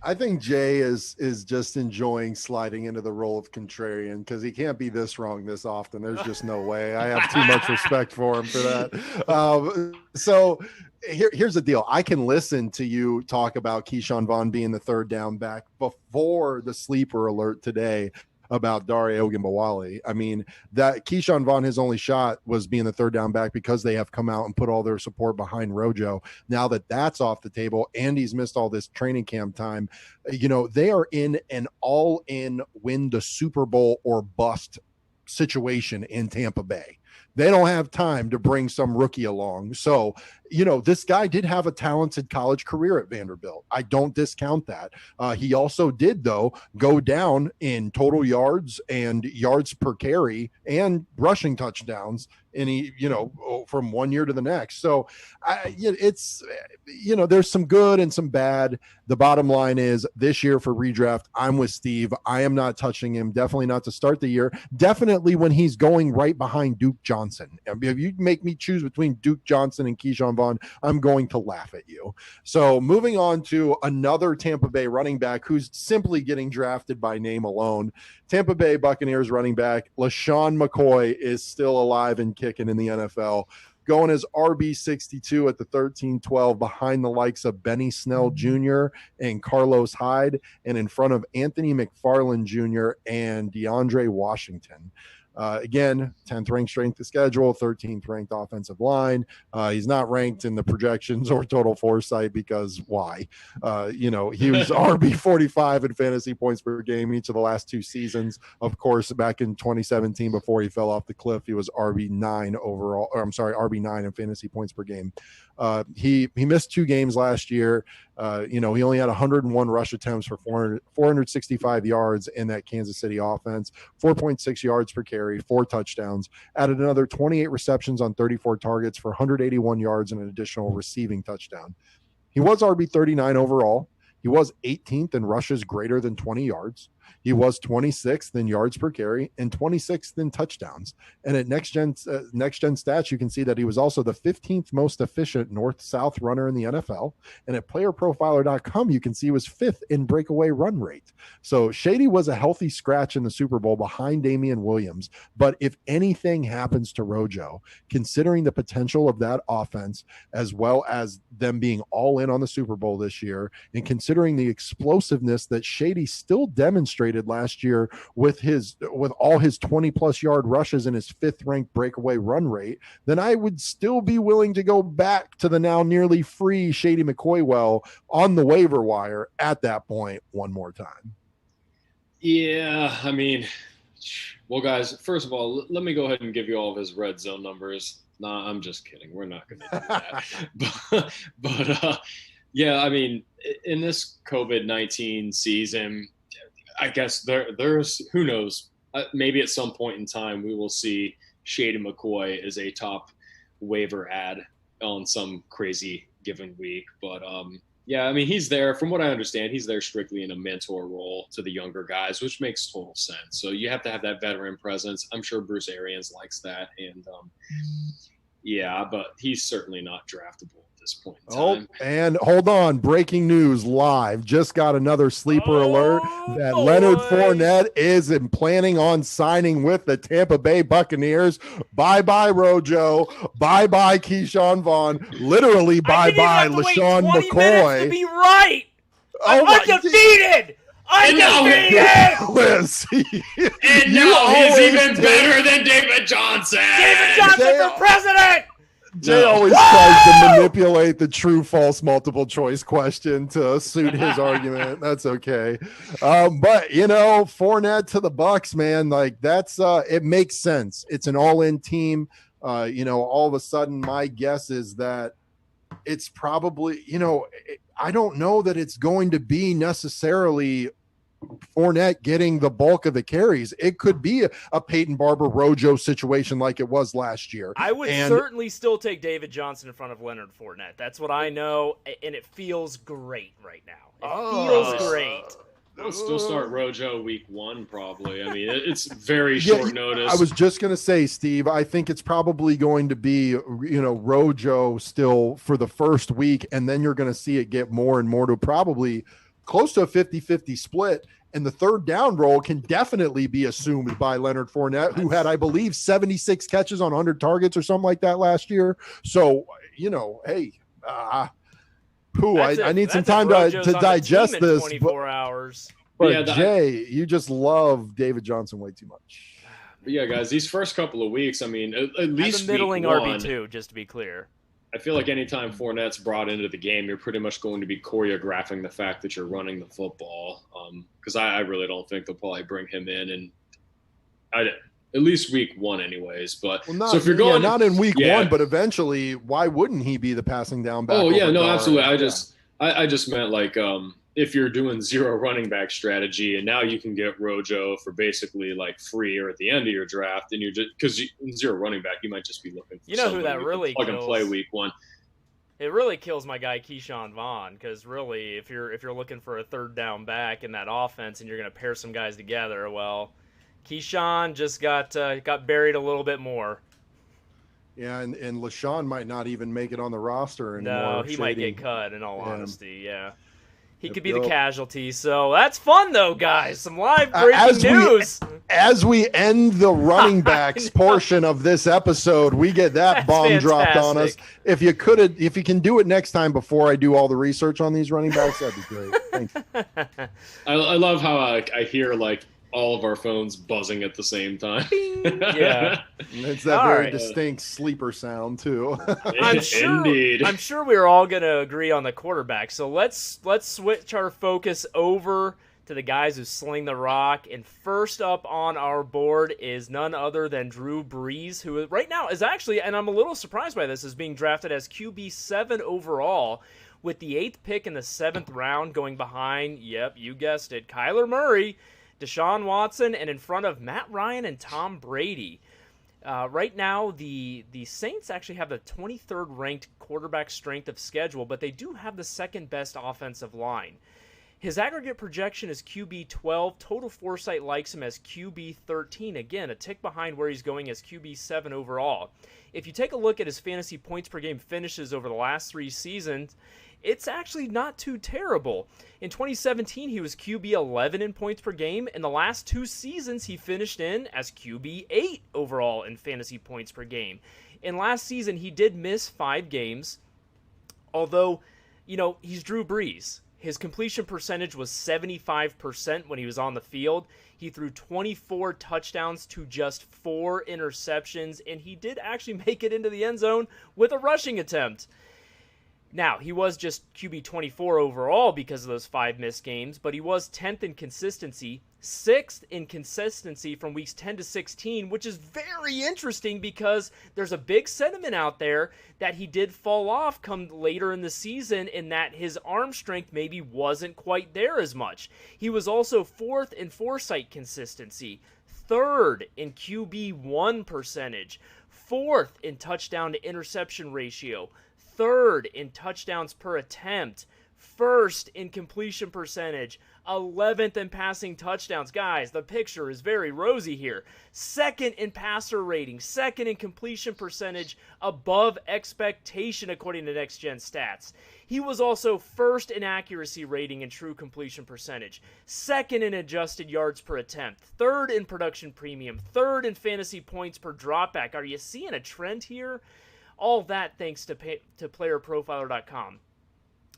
A: I think Jay is just enjoying sliding into the role of contrarian because he can't be this wrong this often. There's just no way. I have too much respect for him for that. So here's the deal. I can listen to you talk about Keyshawn Vaughn being the third down back before the sleeper alert today about Dare Ogunbowale. I mean, that Keyshawn Vaughn, his only shot was being the third down back because they have come out and put all their support behind Rojo. Now that that's off the table and he's missed all this training camp time, they are in an all-in win the Super Bowl or bust situation in Tampa Bay. They don't have time to bring some rookie along. So, this guy did have a talented college career at Vanderbilt. I don't discount that. He also did, though, go down in total yards and yards per carry and rushing touchdowns from one year to the next. So it's, there's some good and some bad. The bottom line is this year for redraft, I'm with Steve. I am not touching him. Definitely not to start the year. Definitely when he's going right behind Duke Johnson. If you make me choose between Duke Johnson and Keyshawn Vaughn, I'm going to laugh at you. So moving on to another Tampa Bay running back who's simply getting drafted by name alone. Tampa Bay Buccaneers running back LaShawn McCoy is still alive and kicking in the NFL, going as RB62 at the 13-12 behind the likes of Benny Snell Jr. and Carlos Hyde, and in front of Anthony McFarland Jr. and DeAndre Washington. Again, 10th ranked strength of schedule, 13th ranked offensive line. He's not ranked in the projections or total foresight because why? He was RB 45 in fantasy points per game each of the last two seasons. Of course, back in 2017, before he fell off the cliff, he was RB9 overall. RB9 in fantasy points per game. He missed 2 games last year. He only had 101 rush attempts for 465 yards in that Kansas City offense, 4.6 yards per carry, 4 touchdowns, added another 28 receptions on 34 targets for 181 yards and an additional receiving touchdown. He was RB39 overall. He was 18th in rushes greater than 20 yards. He was 26th in yards per carry and 26th in touchdowns. And at next gen stats, you can see that he was also the 15th most efficient north-south runner in the NFL. And at playerprofiler.com, you can see he was 5th in breakaway run rate. So Shady was a healthy scratch in the Super Bowl behind Damian Williams. But if anything happens to Rojo, considering the potential of that offense, as well as them being all in on the Super Bowl this year, and considering the explosiveness that Shady still demonstrated last year with all his 20+ yard rushes and his 5th ranked breakaway run rate, then I would still be willing to go back to the now nearly free Shady McCoy on the waiver wire at that point one more time.
C: Yeah, I mean, well, guys, first of all, let me go ahead and give you all of his red zone numbers. Nah, I'm just kidding. We're not going to do that. but Yeah, I mean, in this COVID-19 season, I guess there's who knows. Maybe at some point in time we will see Shady McCoy as a top waiver ad on some crazy given week. But yeah, I mean he's there. From what I understand, he's there strictly in a mentor role to the younger guys, which makes total sense. So you have to have that veteran presence. I'm sure Bruce Arians likes that, and yeah, but he's certainly not draftable at this point in time.
A: Oh, and hold on. Breaking news live. Just got another sleeper alert that Leonard Fournette is planning on signing with the Tampa Bay Buccaneers. Bye-bye, Rojo. Bye-bye, Keyshawn Vaughn. Literally, bye-bye, LaShawn McCoy.
B: To be right.
A: Oh,
B: undefeated. Undefeated.
C: And now he's even better than David Johnson.
B: David Johnson for president.
A: Jay always tries to manipulate the true false multiple choice question to suit his argument. That's okay. But you know, Fournette to the Bucks, man, like that's it makes sense. It's an all-in team. You know, all of a sudden my guess is that it's probably, you know, I don't know that it's going to be necessarily Fournette getting the bulk of the carries. It could be a Peyton Barber Rojo situation like it was last year.
B: I would certainly still take David Johnson in front of Leonard Fournette. That's what I know, and it feels great right now. It feels great.
C: I'll still start Rojo week 1 probably. I mean, it's very short notice.
A: I was just going to say, Steve, I think it's probably going to be, you know, Rojo still for the first week, and then you're going to see it get more and more to probably close to a 50-50 split, and the third down role can definitely be assumed by Leonard Fournette, who had, I believe, 76 catches on 100 targets or something like that last year. So, you know, hey, I need some time to digest this.
B: 24 hours.
A: But yeah, Jay, you just love David Johnson way too much.
C: But yeah, guys, these first couple of weeks, I mean, at least
B: I'm a middling
C: week 1,
B: RB2, just to be clear.
C: I feel like anytime Fournette's brought into the game, you're pretty much going to be choreographing the fact that you're running the football. Because I really don't think they'll probably bring him in, and at least week 1 anyways. But so if you're going,
A: not in week 1, but eventually, why wouldn't he be the passing down back?
C: Oh yeah, no, absolutely. I just meant like if you're doing 0 running back strategy, and now you can get Rojo for basically like free or at the end of your draft, and you're just because in 0 running back, you might just be looking for
B: who that really
C: plug and play week 1.
B: It really kills my guy Keyshawn Vaughn, because really, if you're looking for a third down back in that offense and you're going to pair some guys together, well, Keyshawn just got buried a little bit more.
A: Yeah, and LaShawn might not even make it on the roster anymore.
B: No, he might get cut, in all honesty, yeah. He could be the casualty. So that's fun, though, guys. Some live breaking news.
A: As we end the running backs portion of this episode, we get that bomb dropped on us. If you can do it next time before I do all the research on these running backs, that'd be great. Thank you.
C: I love how I hear like all of our phones buzzing at the same time.
B: Yeah.
A: It's that very distinct sleeper sound too.
C: Indeed.
B: I'm sure we're all going to agree on the quarterback. So let's switch our focus over to the guys who sling the rock. And first up on our board is none other than Drew Brees, who right now is actually, and I'm a little surprised by this, is being drafted as QB7 overall, with the 8th pick in the 7th round, going behind, yep, you guessed it, Kyler Murray, Deshaun Watson, and in front of Matt Ryan and Tom Brady. Right now, the Saints actually have the 23rd ranked quarterback strength of schedule, but they do have the 2nd best offensive line. His aggregate projection is QB 12. Total Foresight likes him as QB 13. Again, a tick behind where he's going as QB 7 overall. If you take a look at his fantasy points per game finishes over the last 3 seasons, it's actually not too terrible. In 2017, he was QB 11 in points per game. In the last 2 seasons, he finished in as QB 8 overall in fantasy points per game. In last season, he did miss 5 games, although, you know, he's Drew Brees. His completion percentage was 75% when he was on the field. He threw 24 touchdowns to just 4 interceptions, and he did actually make it into the end zone with a rushing attempt. Now, he was just QB 24 overall because of those 5 missed games, but he was 10th in consistency, 6th in consistency from weeks 10 to 16, which is very interesting because there's a big sentiment out there that he did fall off come later in the season and that his arm strength maybe wasn't quite there as much. He was also 4th in Foresight consistency, 3rd in QB1 percentage, 4th in touchdown to interception ratio, 3rd in touchdowns per attempt, 1st in completion percentage, 11th in passing touchdowns. Guys, the picture is very rosy here. 2nd in passer rating, 2nd in completion percentage, above expectation according to Next Gen Stats. He was also 1st in accuracy rating and true completion percentage, 2nd in adjusted yards per attempt, 3rd in production premium, 3rd in fantasy points per dropback. Are you seeing a trend here? All that thanks to playerprofiler.com.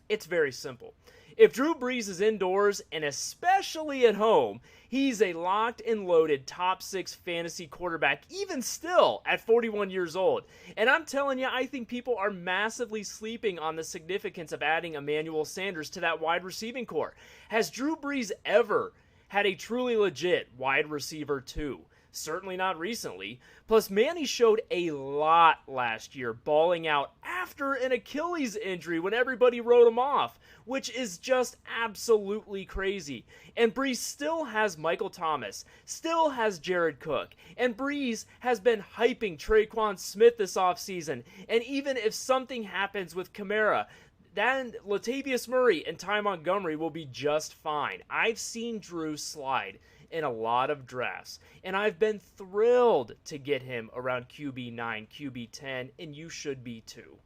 B: It's very simple. If Drew Brees is indoors, and especially at home, he's a locked and loaded top 6 fantasy quarterback, even still at 41 years old. And I'm telling you, I think people are massively sleeping on the significance of adding Emmanuel Sanders to that wide receiving core. Has Drew Brees ever had a truly legit wide receiver 2? Certainly not recently. Plus, Manny showed a lot last year, balling out after an Achilles injury when everybody wrote him off, which is just absolutely crazy. And Brees still has Michael Thomas, still has Jared Cook, and Brees has been hyping Traquan Smith this offseason. And even if something happens with Kamara, then Latavius Murray and Ty Montgomery will be just fine. I've seen Drew slide in a lot of drafts, and I've been thrilled to get him around QB9, QB10, and you should be too.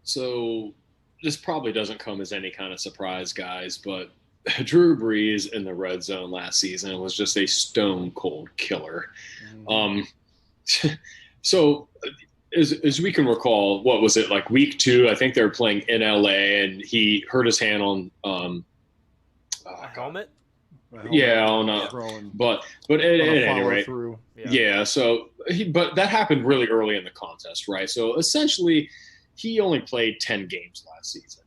C: So this probably doesn't come as any kind of surprise, guys, but Drew Brees in the red zone last season was just a stone cold killer. So as we can recall, what was it, like week 2? I think they were playing in LA, and he hurt his hand on
B: a helmet.
C: Yeah, but at any rate, yeah. So but that happened really early in the contest, right? So essentially, he only played 10 games last season.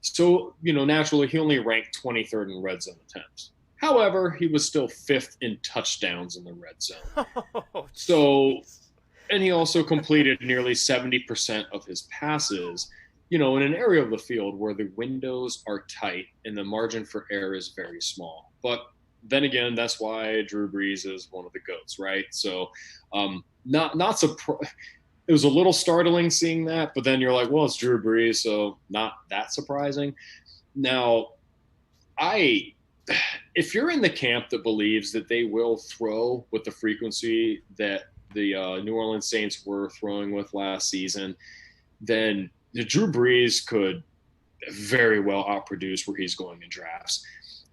C: So naturally, he only ranked 23rd in red zone attempts. However, he was still 5th in touchdowns in the red zone. And he also completed nearly 70% of his passes. In an area of the field where the windows are tight and the margin for error is very small. But then again, that's why Drew Brees is one of the GOATs, right? So not surprised. It was a little startling seeing that, but then you're like, well, it's Drew Brees, so not that surprising. Now, if you're in the camp that believes that they will throw with the frequency that the New Orleans Saints were throwing with last season, then Drew Brees could very well outproduce where he's going in drafts.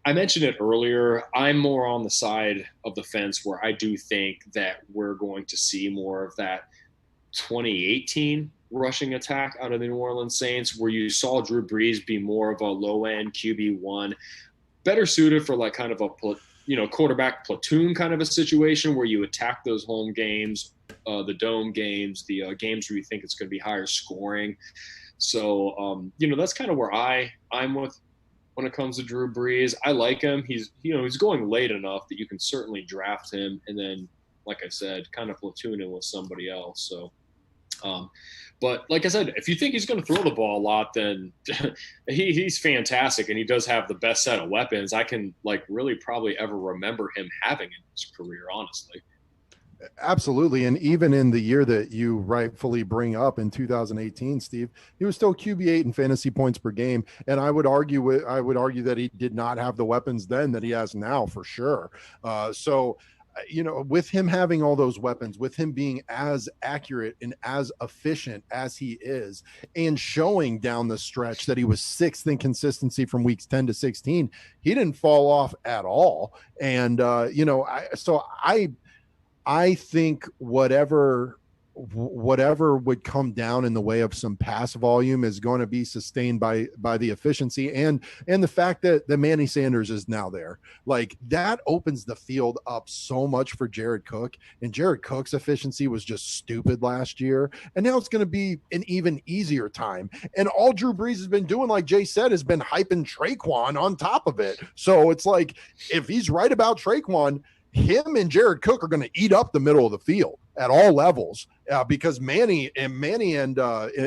C: I mentioned it earlier. I'm more on the side of the fence where I do think that we're going to see more of that 2018 rushing attack out of the New Orleans Saints, where you saw Drew Brees be more of a low-end QB1, better suited for like kind of a quarterback platoon kind of a situation where you attack those home games, the dome games, the games where you think it's going to be higher scoring. So, that's kind of where I'm with when it comes to Drew Brees. I like him. He's going late enough that you can certainly draft him and then, like I said, kind of platoon him with somebody else. So, but like I said, if you think he's going to throw the ball a lot, then he's fantastic, and he does have the best set of weapons I can really probably ever remember him having in his career, honestly.
A: Absolutely. And even in the year that you rightfully bring up in 2018, Steve, he was still QB8 in fantasy points per game. And I would argue that he did not have the weapons then that he has now, for sure. With him having all those weapons, with him being as accurate and as efficient as he is, and showing down the stretch that he was 6th in consistency from weeks 10 to 16, he didn't fall off at all. And, I think whatever whatever would come down in the way of some pass volume is going to be sustained by the efficiency and the fact that the Manny Sanders is now there. Like, that opens the field up so much for Jared Cook, and Jared Cook's efficiency was just stupid last year, and now it's going to be an even easier time. And all Drew Brees has been doing, like Jay said, has been hyping Traquan on top of it. So it's like, if he's right about Traquan, him and Jared Cook are going to eat up the middle of the field at all levels, because Manny and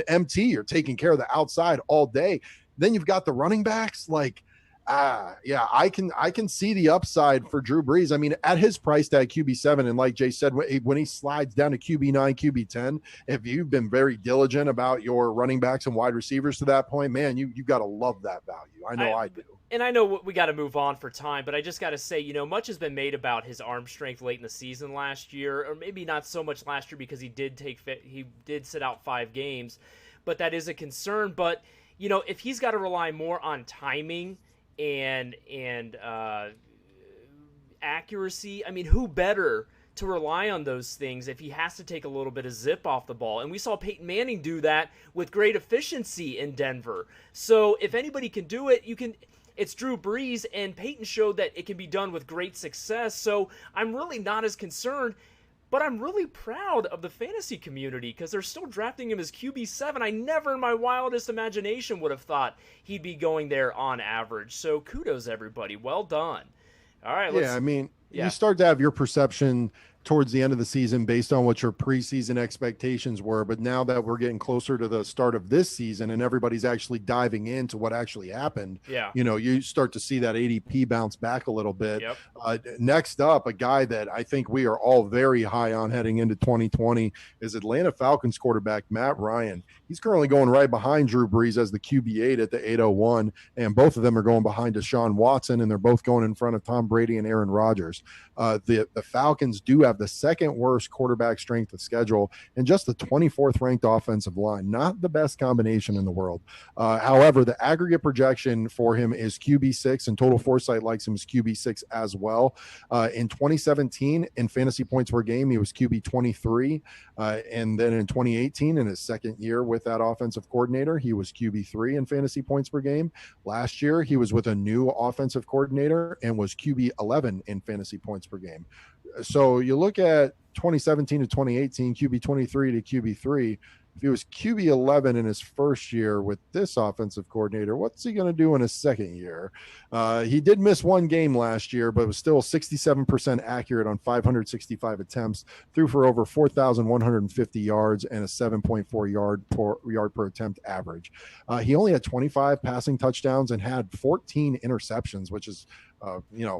A: MT are taking care of the outside all day. Then you've got the running backs. Like, yeah, I can see the upside for Drew Brees. I mean, at his price tag, QB7, and like Jay said, when he slides down to QB9, QB10, if you've been very diligent about your running backs and wide receivers to that point, man, you got to love that value. I know I do.
B: And I know we got to move on for time, but I just got to say, much has been made about his arm strength late in the season last year, or maybe not so much last year because he did sit out 5 games, but that is a concern. But if he's got to rely more on timing and accuracy, I mean, who better to rely on those things if he has to take a little bit of zip off the ball? And we saw Peyton Manning do that with great efficiency in Denver. So if anybody can do it, it's Drew Brees, and Peyton showed that it can be done with great success. So I'm really not as concerned, but I'm really proud of the fantasy community because they're still drafting him as QB7. I never in my wildest imagination would have thought he'd be going there on average. So kudos, everybody. Well done. All right.
A: You start to have your perception towards the end of the season based on what your preseason expectations were. But now that we're getting closer to the start of this season and everybody's actually diving into what actually happened, you start to see that ADP bounce back a little bit. Yep. Next up, a guy that I think we are all very high on heading into 2020 is Atlanta Falcons quarterback Matt Ryan. He's currently going right behind Drew Brees as the QB8 at the 801, and both of them are going behind Deshaun Watson, and they're both going in front of Tom Brady and Aaron Rodgers. The Falcons do have the second worst quarterback strength of schedule and just the 24th ranked offensive line. Not the best combination in the world. However, the aggregate projection for him is QB6, and Total Foresight likes him as QB6 as well. In 2017, in fantasy points per game, he was QB 23. And then in 2018, in his second year with that offensive coordinator, he was QB3 in fantasy points per game. Last year, he was with a new offensive coordinator and was QB 11 in fantasy points per game. So you look at 2017 to 2018, QB 23 to QB 3. If he was QB 11 in his first year with this offensive coordinator, what's he going to do in his second year? He did miss one game last year, but was still 67% accurate on 565 attempts, threw for over 4,150 yards and a 7.4 yard per attempt average. He only had 25 passing touchdowns and had 14 interceptions, which is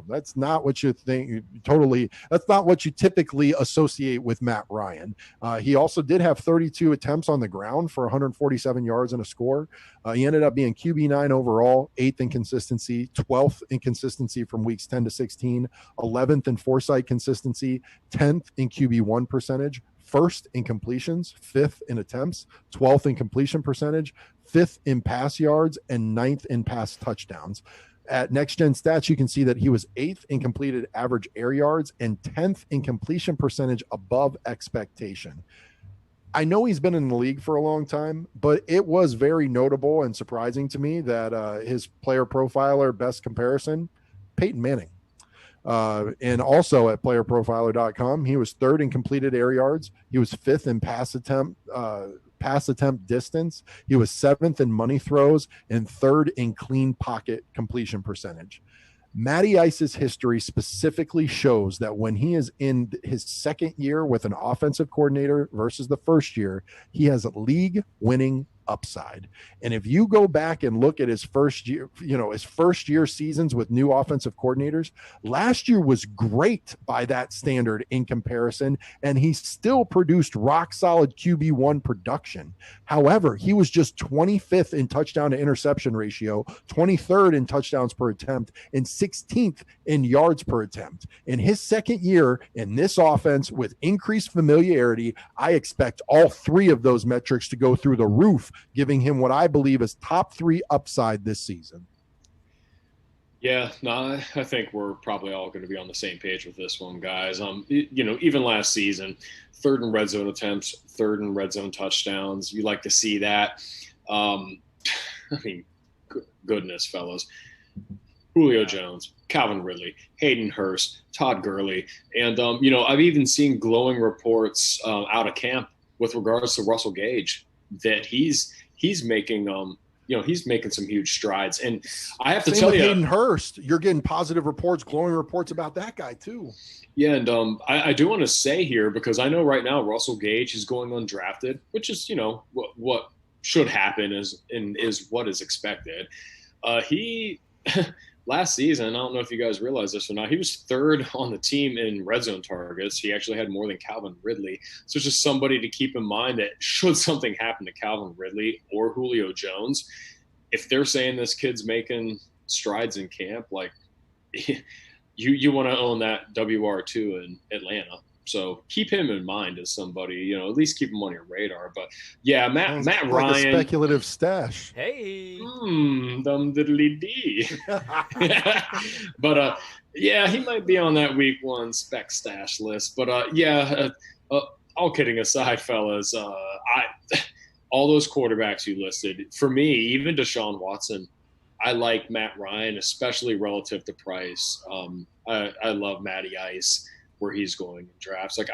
A: that's not what you think. That's not what you typically associate with Matt Ryan. He also did have 32 attempts on the ground for 147 yards and a score. He ended up being QB9 overall, 8th in consistency, 12th in consistency from weeks 10 to 16, 11th in Foresight consistency, 10th in QB1 percentage, 1st in completions, 5th in attempts, 12th in completion percentage, 5th in pass yards, and 9th in pass touchdowns. At Next Gen Stats, you can see that he was 8th in completed average air yards and 10th in completion percentage above expectation. I know he's been in the league for a long time, but it was very notable and surprising to me that his player profiler best comparison, Peyton Manning. And also at playerprofiler.com, he was 3rd in completed air yards. He was 5th in pass attempt distance. He was 7th in money throws and 3rd in clean pocket completion percentage. Matty Ice's history specifically shows that when he is in his second year with an offensive coordinator versus the first year, he has league winning upside. And if you go back and look at his first year seasons with new offensive coordinators, last year was great by that standard in comparison, and he still produced rock solid QB1 production. However, he was just 25th in touchdown to interception ratio, 23rd in touchdowns per attempt, and 16th in yards per attempt. In his second year in this offense with increased familiarity, I expect all 3 of those metrics to go through the roof, giving him what I believe is top 3 upside this season.
C: Yeah, no, I think we're probably all going to be on the same page with this one, guys. Even last season, third in red zone attempts, third in red zone touchdowns. You like to see that. Um, I mean, goodness, fellas. Julio
B: Yeah.
C: Jones, Calvin Ridley, Hayden Hurst, Todd Gurley, and I've even seen glowing reports out of camp with regards to Russell Gage that he's making he's making some huge strides. And I have to
A: Same
C: tell
A: with
C: you,
A: Hayden Hurst. You're getting positive reports, glowing reports about that guy too.
C: yeah, and I do want to say here, because I know right now Russell Gage is going undrafted, which is what should happen is what is expected. He last season, I don't know if you guys realize this or not, he was third on the team in red zone targets. He actually had more than Calvin Ridley. So it's just somebody to keep in mind that should something happen to Calvin Ridley or Julio Jones, if they're saying this kid's making strides in camp, like you want to own that WR2 in Atlanta. So keep him in mind as somebody, at least keep him on your radar. But yeah, Matt
A: like
C: Ryan,
A: a speculative stash.
B: Hey.
C: Dum diddly dee. But yeah, he might be on that week one spec stash list. But all kidding aside, fellas, all those quarterbacks you listed, for me, even Deshaun Watson, I like Matt Ryan, especially relative to price. I love Matty Ice where he's going in drafts. Like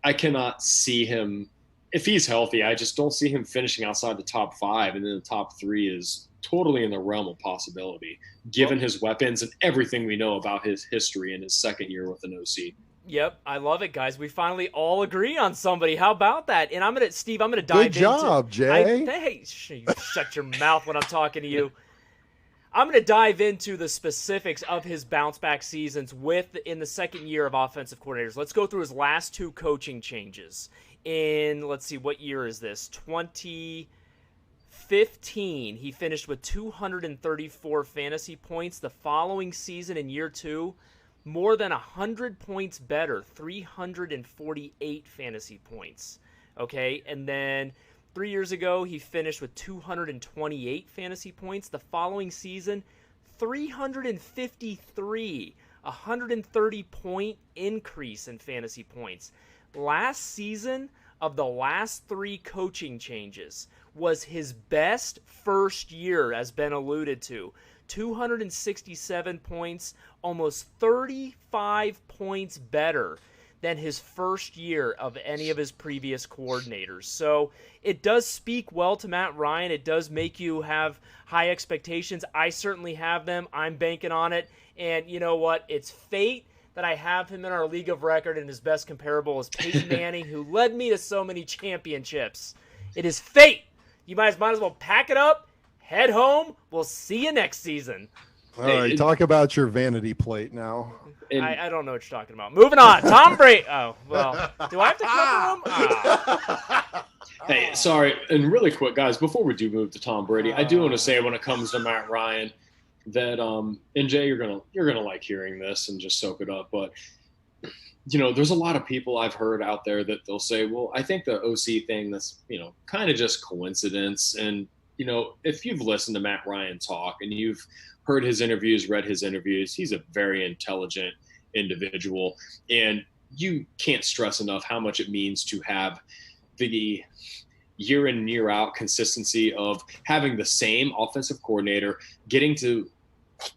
C: I cannot see him, if he's healthy. I just don't see him finishing outside the top 5, and then the top 3 is totally in the realm of possibility, given his weapons and everything we know about his history in his second year with an OC.
B: Yep, I love it, guys. We finally all agree on somebody. How about that? And I'm gonna dive into.
A: Good job, Jay.
B: Hey, you shut your mouth when I'm talking to you. I'm going to dive into the specifics of his bounce back seasons in the second year of offensive coordinators. Let's go through his last 2 coaching changes. Let's see, what year is this? 2015. He finished with 234 fantasy points. The following season, in year 2, more than 100 points better, 348 fantasy points. Okay, and then 3 years ago, he finished with 228 fantasy points. The following season, 353, 130-point increase in fantasy points. Last season, of the last 3 coaching changes, was his best first year, as Ben alluded to. 267 points, almost 35 points better than his first year of any of his previous coordinators. So it does speak well to Matt Ryan. It does make you have high expectations. I certainly have them. I'm banking on it. And you know what? It's fate that I have him in our league of record, and his best comparable is Peyton Manning, who led me to so many championships. It is fate. You might as well pack it up, head home. We'll see you next season.
A: All right, talk about your vanity plate now.
B: I don't know what you're talking about. Moving on. Tom Brady. Oh, well, do I have to cover him?
C: Hey, sorry. And really quick, guys, before we do move to Tom Brady, I do want to say when it comes to Matt Ryan that, and Jay, you're gonna like hearing this and just soak it up. But, there's a lot of people I've heard out there that they'll say, well, I think the OC thing, that's, kind of just coincidence. And, if you've listened to Matt Ryan talk and you've heard his interviews, read his interviews, he's a very intelligent individual. And you can't stress enough how much it means to have the year in, year out consistency of having the same offensive coordinator, getting to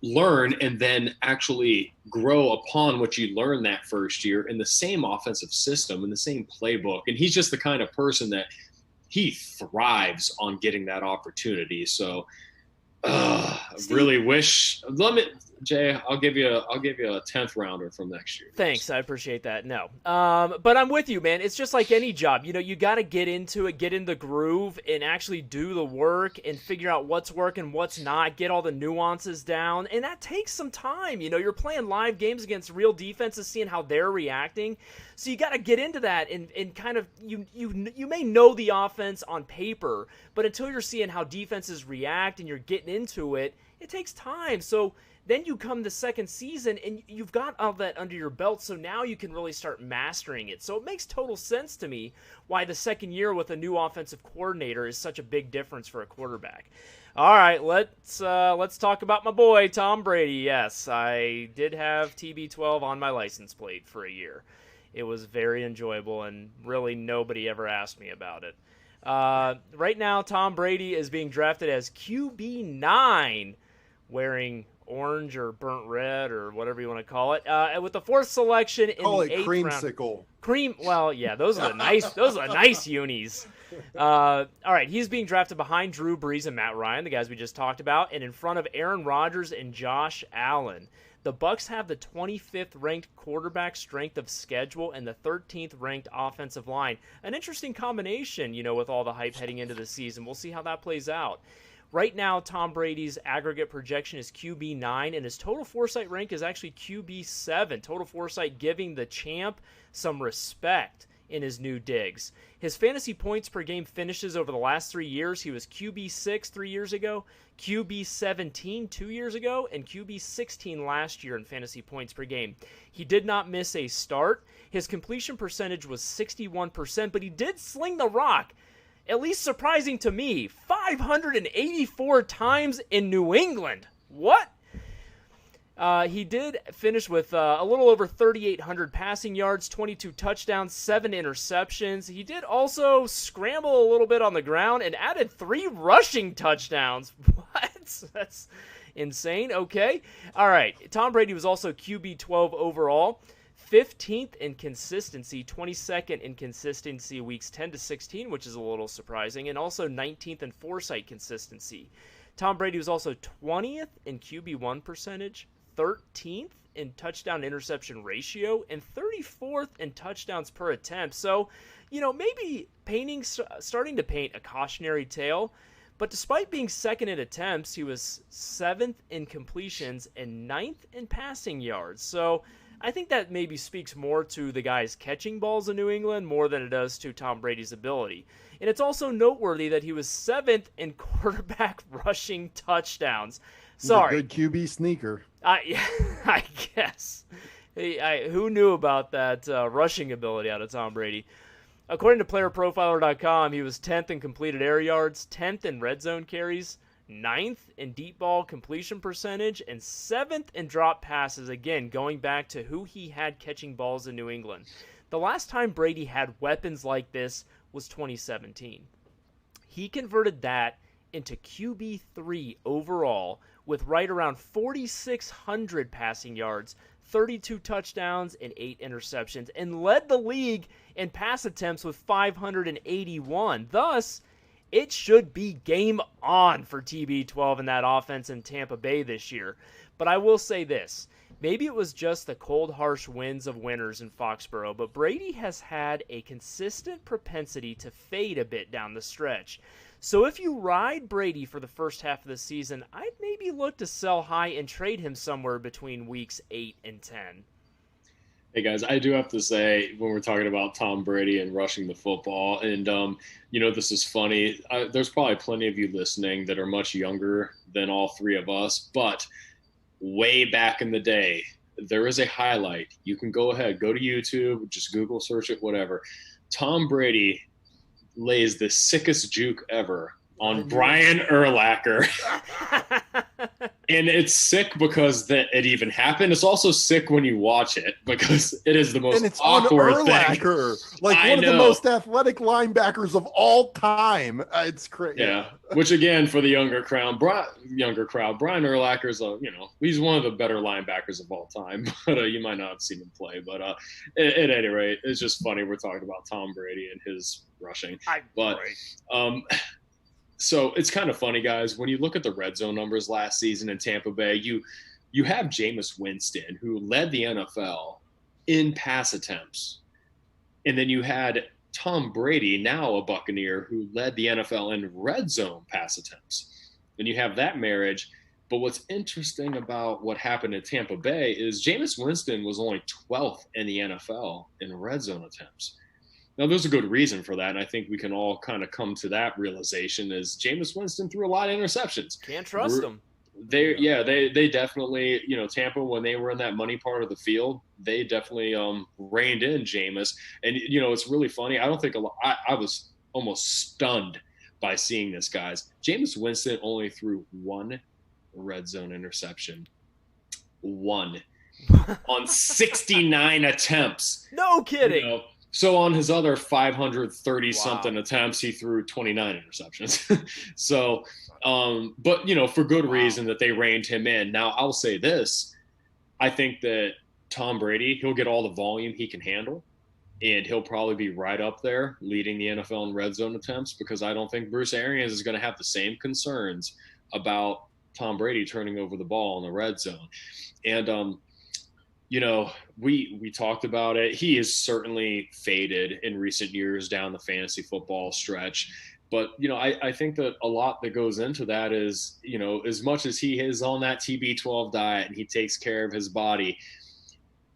C: learn and then actually grow upon what you learned that first year in the same offensive system, in the same playbook. And he's just the kind of person that he thrives on getting that opportunity. So really wish. Jay, I'll give you a 10th rounder from next year.
B: Thanks, I appreciate that. No, but I'm with you, man. It's just like any job. You got to get into it, get in the groove, and actually do the work and figure out what's working, what's not. Get all the nuances down, and that takes some time. You're playing live games against real defenses, seeing how they're reacting. So you got to get into that and kind of you may know the offense on paper, but until you're seeing how defenses react and you're getting into it, it takes time. So Then you come the second season and you've got all that under your belt, so now you can really start mastering it. So it makes total sense to me why the second year with a new offensive coordinator is such a big difference for a quarterback. All right, let's talk about my boy Tom Brady. Yes, I did have TB12 on my license plate for a year. It was very enjoyable, and really nobody ever asked me about it. Right now, Tom Brady is being drafted as QB9, wearing orange or burnt red or whatever you want to call it. With the fourth selection in the eighth round. Well, yeah, those are the nice unis. All right, he's being drafted behind Drew Brees and Matt Ryan, the guys we just talked about, and in front of Aaron Rodgers and Josh Allen. The Bucs have the 25th ranked quarterback strength of schedule and the 13th ranked offensive line. An interesting combination, with all the hype heading into the season. We'll see how that plays out. Right now, Tom Brady's aggregate projection is QB9, and his total Foresight rank is actually QB7. Total Foresight giving the champ some respect in his new digs. His fantasy points per game finishes over the last 3 years. He was QB6 3 years ago, QB17 2 years ago, and QB16 last year in fantasy points per game. He did not miss a start. His completion percentage was 61%, but he did sling the rock, at least surprising to me, 584 times in New England. What? He did finish with a little over 3,800 passing yards, 22 touchdowns, 7 interceptions. He did also scramble a little bit on the ground and added 3 rushing touchdowns. What? That's insane. Okay. All right. Tom Brady was also QB12 overall. 15th in consistency, 22nd in consistency weeks 10 to 16, which is a little surprising, and also 19th in Foresight consistency. Tom Brady was also 20th in QB1 percentage, 13th in touchdown interception ratio, and 34th in touchdowns per attempt. So, maybe starting to paint a cautionary tale, but despite being second in attempts, he was 7th in completions and 9th in passing yards. So, I think that maybe speaks more to the guys catching balls in New England more than it does to Tom Brady's ability. And it's also noteworthy that he was 7th in quarterback rushing touchdowns. Sorry.
A: He's a good QB sneaker.
B: I guess. Who knew about that rushing ability out of Tom Brady? According to PlayerProfiler.com, he was 10th in completed air yards, 10th in red zone carries, 9th in deep ball completion percentage, and 7th in drop passes, again, going back to who he had catching balls in New England. The last time Brady had weapons like this was 2017. He converted that into QB3 overall with right around 4,600 passing yards, 32 touchdowns, and 8 interceptions, and led the league in pass attempts with 581. Thus, it should be game on for TB12 in that offense in Tampa Bay this year. But I will say this. Maybe it was just the cold, harsh winds of winters in Foxborough, but Brady has had a consistent propensity to fade a bit down the stretch. So if you ride Brady for the first half of the season, I'd maybe look to sell high and trade him somewhere between weeks 8 and 10.
C: Hey guys, I do have to say, when we're talking about Tom Brady and rushing the football, and this is funny. There's probably plenty of you listening that are much younger than all three of us, but way back in the day, there is a highlight. You can go ahead, go to YouTube, just Google search it, whatever. Tom Brady lays the sickest juke ever on Brian Urlacher. And it's sick because that it even happened. It's also sick when you watch it because it is the most awkward thing.
A: Like one of the most athletic linebackers of all time. It's crazy.
C: Yeah. Which again, for the younger crowd, Brian Urlacher's he's one of the better linebackers of all time. But you might not have seen him play. But at any rate, it's just funny we're talking about Tom Brady and his rushing. So it's kind of funny, guys. When you look at the red zone numbers last season in Tampa Bay, you have Jameis Winston, who led the NFL in pass attempts. And then you had Tom Brady, now a Buccaneer, who led the NFL in red zone pass attempts. And you have that marriage. But what's interesting about what happened in Tampa Bay is Jameis Winston was only 12th in the NFL in red zone attempts. Now, there's a good reason for that, and I think we can all kind of come to that realization is Jameis Winston threw a lot of interceptions.
B: Can't trust him.
C: They definitely, Tampa, when they were in that money part of the field, they definitely reined in Jameis. And it's really funny. I don't think I was almost stunned by seeing this, guys. Jameis Winston only threw one red zone interception. One on 69 attempts.
B: No kidding.
C: So on his other 530 something attempts, he threw 29 interceptions. So, but for good reason that they reined him in. Now I'll say this: I think that Tom Brady, he'll get all the volume he can handle, and he'll probably be right up there leading the NFL in red zone attempts, because I don't think Bruce Arians is going to have the same concerns about Tom Brady turning over the ball in the red zone. And we talked about it. He has certainly faded in recent years down the fantasy football stretch. But, I think that a lot that goes into that is, as much as he is on that TB12 diet and he takes care of his body,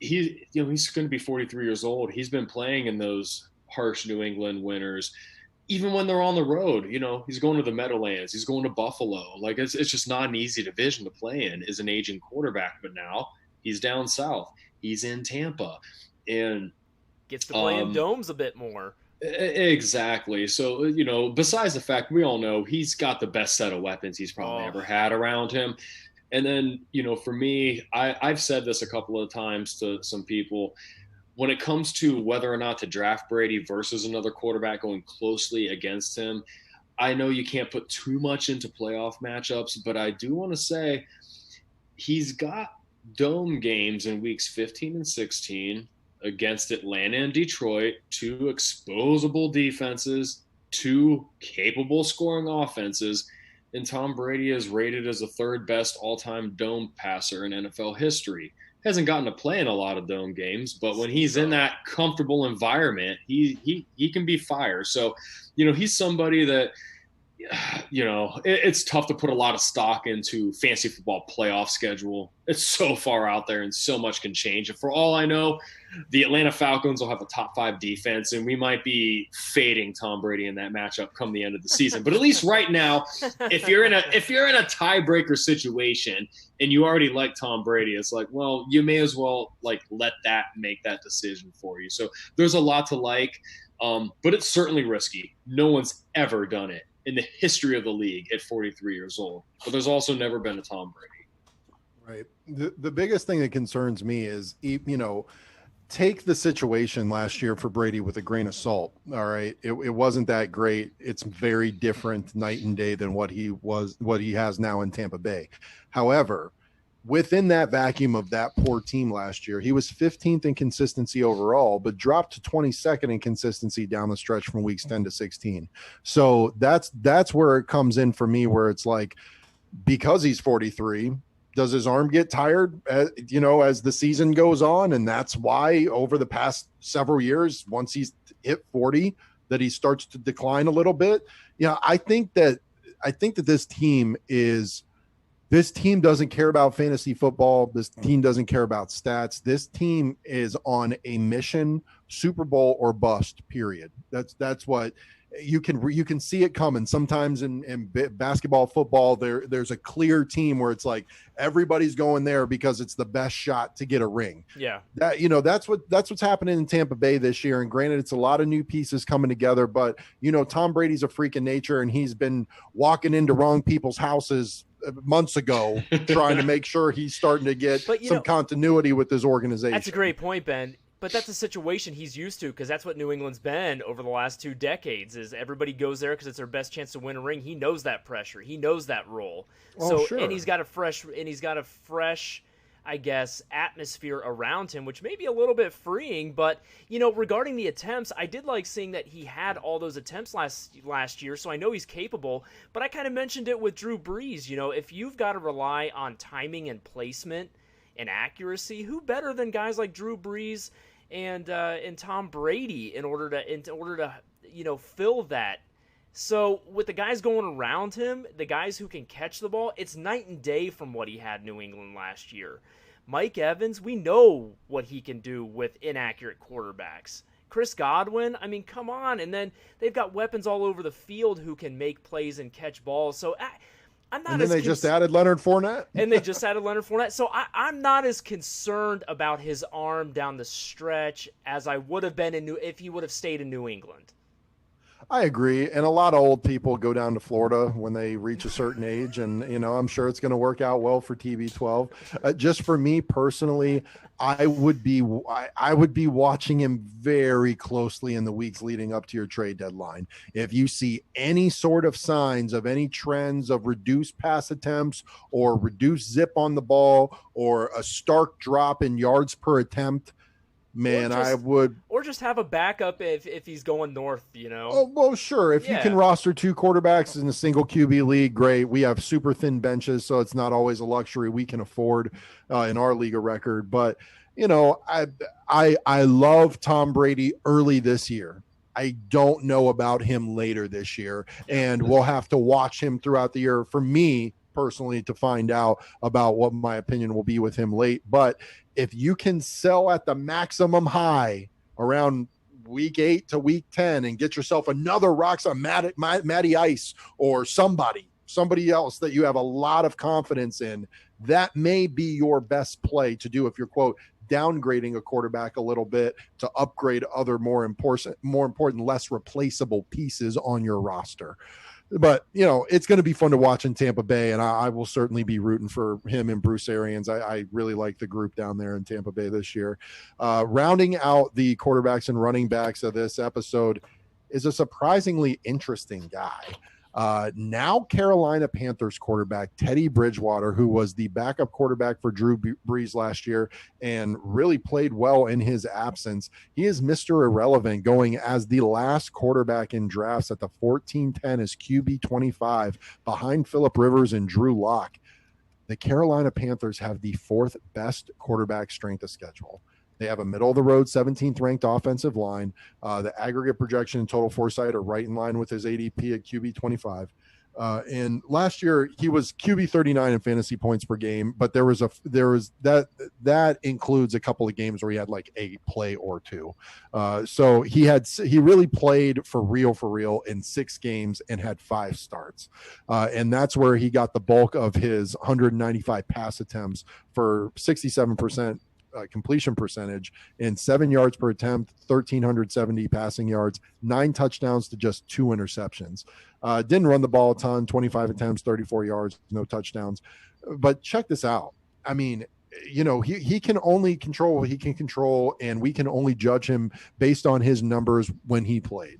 C: he's going to be 43 years old. He's been playing in those harsh New England winters. Even when they're on the road, he's going to the Meadowlands. He's going to Buffalo. Like, it's just not an easy division to play in as an aging quarterback. But now he's down south. He's in Tampa. And
B: gets to play in domes a bit more.
C: Exactly. So, besides the fact we all know he's got the best set of weapons he's probably ever had around him. And then, for me, I've said this a couple of times to some people. When it comes to whether or not to draft Brady versus another quarterback going closely against him, I know you can't put too much into playoff matchups, but I do want to say he's got dome games in weeks 15 and 16 against Atlanta and Detroit, two exposable defenses, two capable scoring offenses, and Tom Brady is rated as the third best all-time dome passer in NFL history. Hasn't gotten to play in a lot of dome games, but when he's in that comfortable environment, he can be fire. So, he's somebody that, it's tough to put a lot of stock into fantasy football playoff schedule. It's so far out there and so much can change. And for all I know, the Atlanta Falcons will have a top 5 defense, and we might be fading Tom Brady in that matchup come the end of the season. But at least right now, if you're in a tiebreaker situation and you already like Tom Brady, it's like, well, you may as well let that make that decision for you. So there's a lot to like, but it's certainly risky. No one's ever done it in the history of the league at 43 years old. But there's also never been a Tom Brady.
A: Right. The biggest thing that concerns me is, take the situation last year for Brady with a grain of salt. All right. It wasn't that great. It's very different night and day than what he has now in Tampa Bay. However, within that vacuum of that poor team last year, he was 15th in consistency overall, but dropped to 22nd in consistency down the stretch from weeks 10 to 16. So that's where it comes in for me, where it's like, because he's 43, does his arm get tired, as the season goes on? And that's why over the past several years, once he's hit 40, that he starts to decline a little bit. I think that this team doesn't care about fantasy football. This team doesn't care about stats. This team is on a mission, Super Bowl or bust, period. That's what you can see it coming. Sometimes in basketball, football, there's a clear team where it's like everybody's going there because it's the best shot to get a ring.
B: Yeah.
A: That's what's happening in Tampa Bay this year. And granted, it's a lot of new pieces coming together, but Tom Brady's a freak of nature, and he's been walking into wrong people's houses months ago trying to make sure he's starting to get some continuity with his organization.
B: That's a great point, Ben. But that's a situation he's used to, because that's what New England's been over the last 2 decades. Is everybody goes there because it's their best chance to win a ring. He knows that pressure. He knows that role.
A: Sure.
B: And he's got a fresh, I guess, atmosphere around him, which may be a little bit freeing. But regarding the attempts, I did like seeing that he had all those attempts last year. So I know he's capable. But I kind of mentioned it with Drew Brees. If you've got to rely on timing and placement and accuracy, who better than guys like Drew Brees and Tom Brady in order to fill that. So with the guys going around him, the guys who can catch the ball, it's night and day from what he had in New England last year. Mike Evans, we know what he can do with inaccurate quarterbacks. Chris Godwin, I mean, come on. And then they've got weapons all over the field who can make plays and catch balls. So I'm not
A: And then
B: as
A: they just added Leonard Fournette.
B: and they just added Leonard Fournette. So I'm not as concerned about his arm down the stretch as I would have been if he would have stayed in New England.
A: I agree. And a lot of old people go down to Florida when they reach a certain age. And, I'm sure it's going to work out well for TB12. Just for me personally, I would be watching him very closely in the weeks leading up to your trade deadline. If you see any sort of signs of any trends of reduced pass attempts or reduced zip on the ball or a stark drop in yards per attempt, man, I would.
B: Or just have a backup if he's going north,
A: Oh, well, sure. If you can roster 2 quarterbacks in a single QB league, great. We have super thin benches, so it's not always a luxury we can afford in our league of record. But, I love Tom Brady early this year. I don't know about him later this year, and we'll have to watch him throughout the year for me personally to find out about what my opinion will be with him late. But if you can sell at the maximum high around week 8 to week 10 and get yourself another rocks on Matty Ice or somebody else that you have a lot of confidence in, that may be your best play to do if you're, quote, downgrading a quarterback a little bit to upgrade other more important, less replaceable pieces on your roster. But, it's going to be fun to watch in Tampa Bay, and I will certainly be rooting for him and Bruce Arians. I really like the group down there in Tampa Bay this year. Rounding out the quarterbacks and running backs of this episode is a surprisingly interesting guy. Now Carolina Panthers quarterback Teddy Bridgewater, who was the backup quarterback for Drew Brees last year and really played well in his absence. He is Mr. Irrelevant, going as the last quarterback in drafts at the 14-10 as QB 25 behind Phillip Rivers and Drew Lock. The Carolina Panthers have the 4th best quarterback strength of schedule. They have a middle-of-the-road 17th ranked offensive line. The aggregate projection and total Foresight are right in line with his ADP at QB 25. And last year he was QB 39 in fantasy points per game, but there was that includes a couple of games where he had like a play or two. So he really played for real in 6 games and had 5 starts. And that's where he got the bulk of his 195 pass attempts for 67% completion percentage and 7 yards per attempt, 1,370 passing yards, 9 touchdowns to just 2 interceptions. Didn't run the ball a ton, 25 attempts, 34 yards, no touchdowns. But check this out. I mean, he can only control what he can control, and we can only judge him based on his numbers when he played.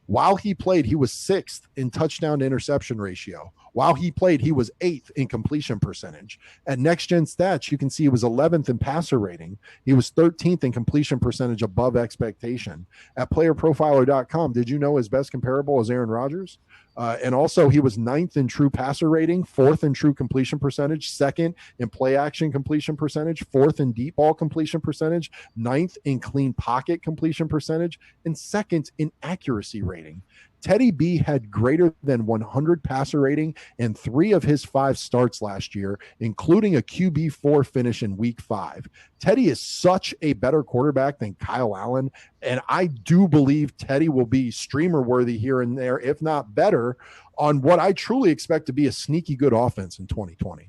A: While he played, he was 6th in touchdown to interception ratio. While he played, he was 8th in completion percentage. At Next Gen Stats, you can see he was 11th in passer rating. He was 13th in completion percentage above expectation. At playerprofiler.com, did you know his best comparable is Aaron Rodgers? And also he was 9th in true passer rating, 4th in true completion percentage, 2nd in play action completion percentage, 4th in deep ball completion percentage, 9th in clean pocket completion percentage, and 2nd in accuracy rating. Teddy B had greater than 100 passer rating in 3 of his 5 starts last year, including a QB4 finish in week 5. Teddy is such a better quarterback than Kyle Allen, and I do believe Teddy will be streamer worthy here and there, if not better, on what I truly expect to be a sneaky good offense in 2020.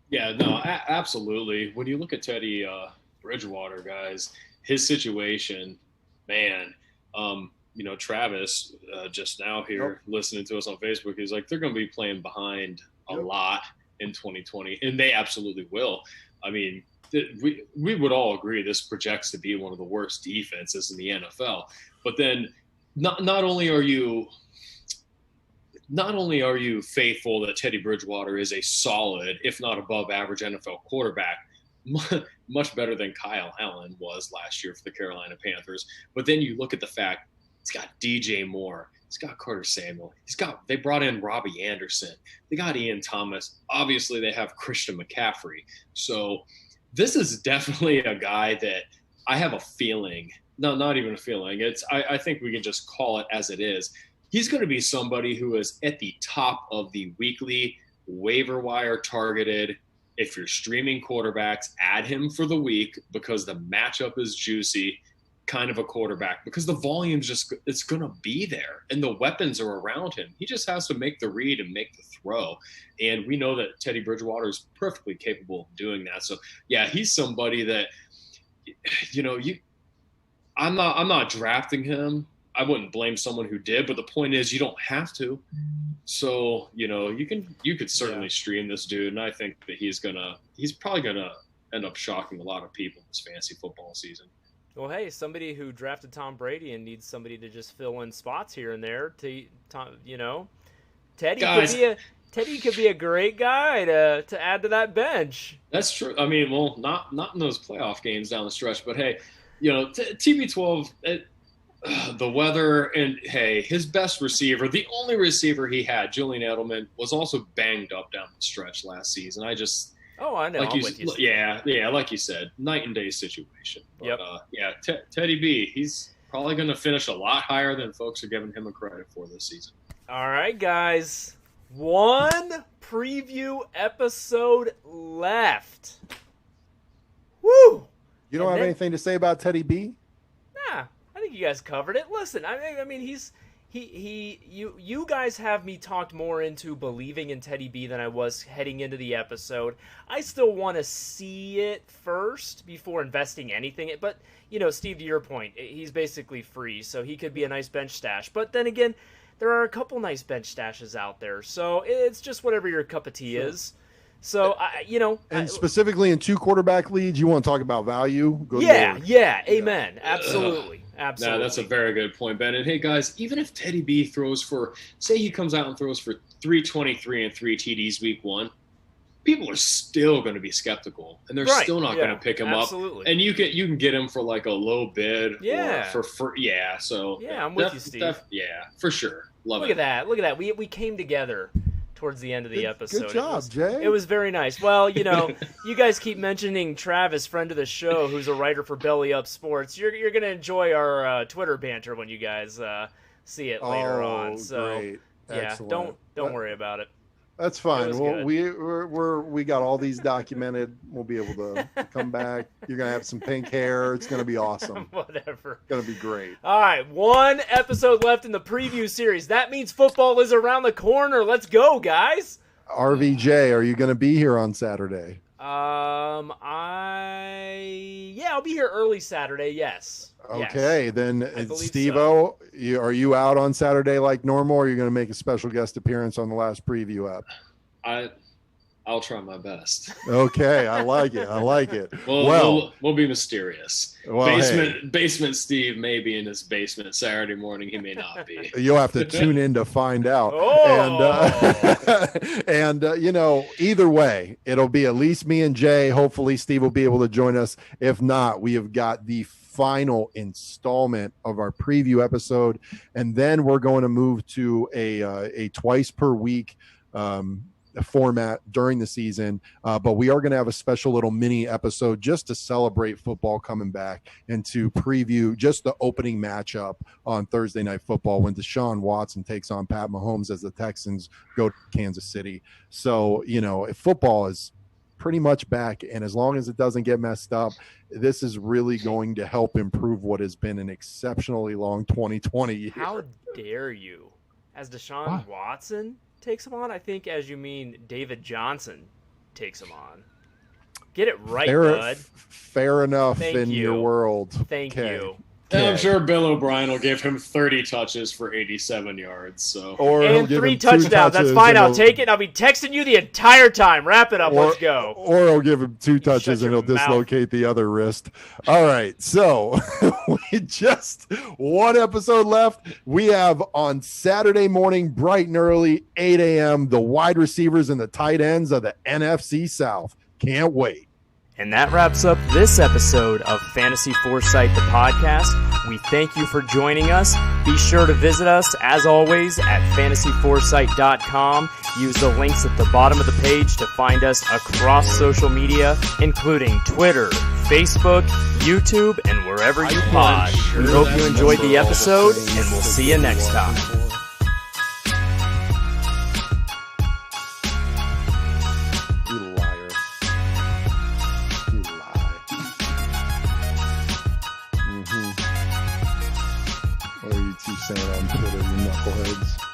C: Yeah, no, absolutely. When you look at Teddy Bridgewater, guys, his situation, man, Travis just now here listening to us on Facebook, he's like, they're going to be playing behind a lot in 2020, and they absolutely will. I mean, we would all agree this projects to be one of the worst defenses in the NFL. But then not only are you faithful that Teddy Bridgewater is a solid, if not above average NFL quarterback, much better than Kyle Allen was last year for the Carolina Panthers. But then you look at the fact he's got DJ Moore, he's got Carter Samuel, they brought in Robbie Anderson, they got Ian Thomas. Obviously, they have Christian McCaffrey. So this is definitely a guy that I have a feeling. No, not even a feeling. I think we can just call it as it is. He's going to be somebody who is at the top of the weekly waiver wire targeted. If you're streaming quarterbacks, add him for the week because the matchup is juicy. kind of a quarterback because the volume's it's going to be there and the weapons are around him. He just has to make the read and make the throw. And we know that Teddy Bridgewater is perfectly capable of doing that. So yeah, he's somebody that, I'm not drafting him. I wouldn't blame someone who did, but the point is you don't have to. So, you could certainly stream this dude. And I think that he's probably going to end up shocking a lot of people this fantasy football season.
B: Well, hey, somebody who drafted Tom Brady and needs somebody to just fill in spots here and there. Teddy could be a great guy to add to that bench.
C: That's true. I mean, well, not in those playoff games down the stretch, but hey, TB12, the weather, and hey, his best receiver, the only receiver he had, Julian Edelman, was also banged up down the stretch last season. I know. I'm with you. Yeah, like you said, night and day situation. But, Teddy B, he's probably going to finish a lot higher than folks are giving him a credit for this season.
B: All right, guys. One preview episode left. Woo!
A: You don't have anything to say about Teddy B?
B: Nah, I think you guys covered it. Listen, I mean, you guys have me talked more into believing in Teddy B than I was heading into the episode. I still want to see it first before investing anything. But, Steve, to your point, he's basically free, so he could be a nice bench stash. But then again, there are a couple nice bench stashes out there, so it's just whatever your cup of tea is. So,
A: specifically in 2 quarterback leads, you want to talk about value?
B: Amen. Absolutely.
C: No, that's a very good point, Ben. And hey, guys, even if Teddy B say he comes out and throws for 323 and 3 TDs week 1, people are still going to be skeptical, and they're still not going to pick him up. And you can get him for like a low bid. So
B: I'm with you, Steve.
C: For sure.
B: Look at that. We came together towards the end of the episode.
A: Good job, Jay.
B: It was very nice. Well, you guys keep mentioning Travis, friend of the show, who's a writer for Belly Up Sports. You're going to enjoy our Twitter banter when you guys see it later on. So,
A: great.
B: Excellent. Don't worry about it.
A: That's fine. Well, we got all these documented. We'll be able to come back. You're gonna have some pink hair. It's gonna be awesome.
B: Whatever.
A: It's gonna be great.
B: All right, 1 episode left in the preview series. That means football is around the corner. Let's go, guys.
A: RVJ, are you gonna be here on Saturday?
B: I'll be here early Saturday. Yes.
A: Okay, then Steve-O, are you out on Saturday like normal, or are you going to make a special guest appearance on the last preview app?
C: I'll try my best.
A: Okay, I like it.
C: We'll be mysterious.
A: Well,
C: basement Steve may be in his basement Saturday morning. He may not be.
A: You'll have to tune in to find out. And either way, it'll be at least me and Jay. Hopefully Steve will be able to join us. If not, we have got the final installment of our preview episode, and then we're going to move to a twice per week format during the season, but we are going to have a special little mini episode just to celebrate football coming back and to preview just the opening matchup on Thursday Night Football when Deshaun Watson takes on Pat Mahomes as the Texans go to Kansas City. So if football is pretty much back, and as long as it doesn't get messed up, this is really going to help improve what has been an exceptionally long 2020 year.
B: How dare you? As Deshaun Watson takes him on, I think as you mean David Johnson takes him on. Get it right, bud.
A: Fair enough. Your world.
B: Thank you.
C: I'm sure Bill O'Brien will give him 30 touches for 87 yards. So,
B: and 3 touchdowns. That's fine. I'll take it. And I'll be texting you the entire time. Wrap it up. Let's go.
A: Or he'll give him 2 touches and he'll dislocate the other wrist. All right. So we just 1 episode left. We have on Saturday morning, bright and early, 8 a.m., the wide receivers and the tight ends of the NFC South. Can't wait.
B: And that wraps up this episode of Fantasy Foresight, the podcast. We thank you for joining us. Be sure to visit us, as always, at fantasyforesight.com. Use the links at the bottom of the page to find us across social media, including Twitter, Facebook, YouTube, and wherever you pod. We hope you enjoyed the episode, and we'll see you next time.
A: saying on Twitter, you knuckleheads.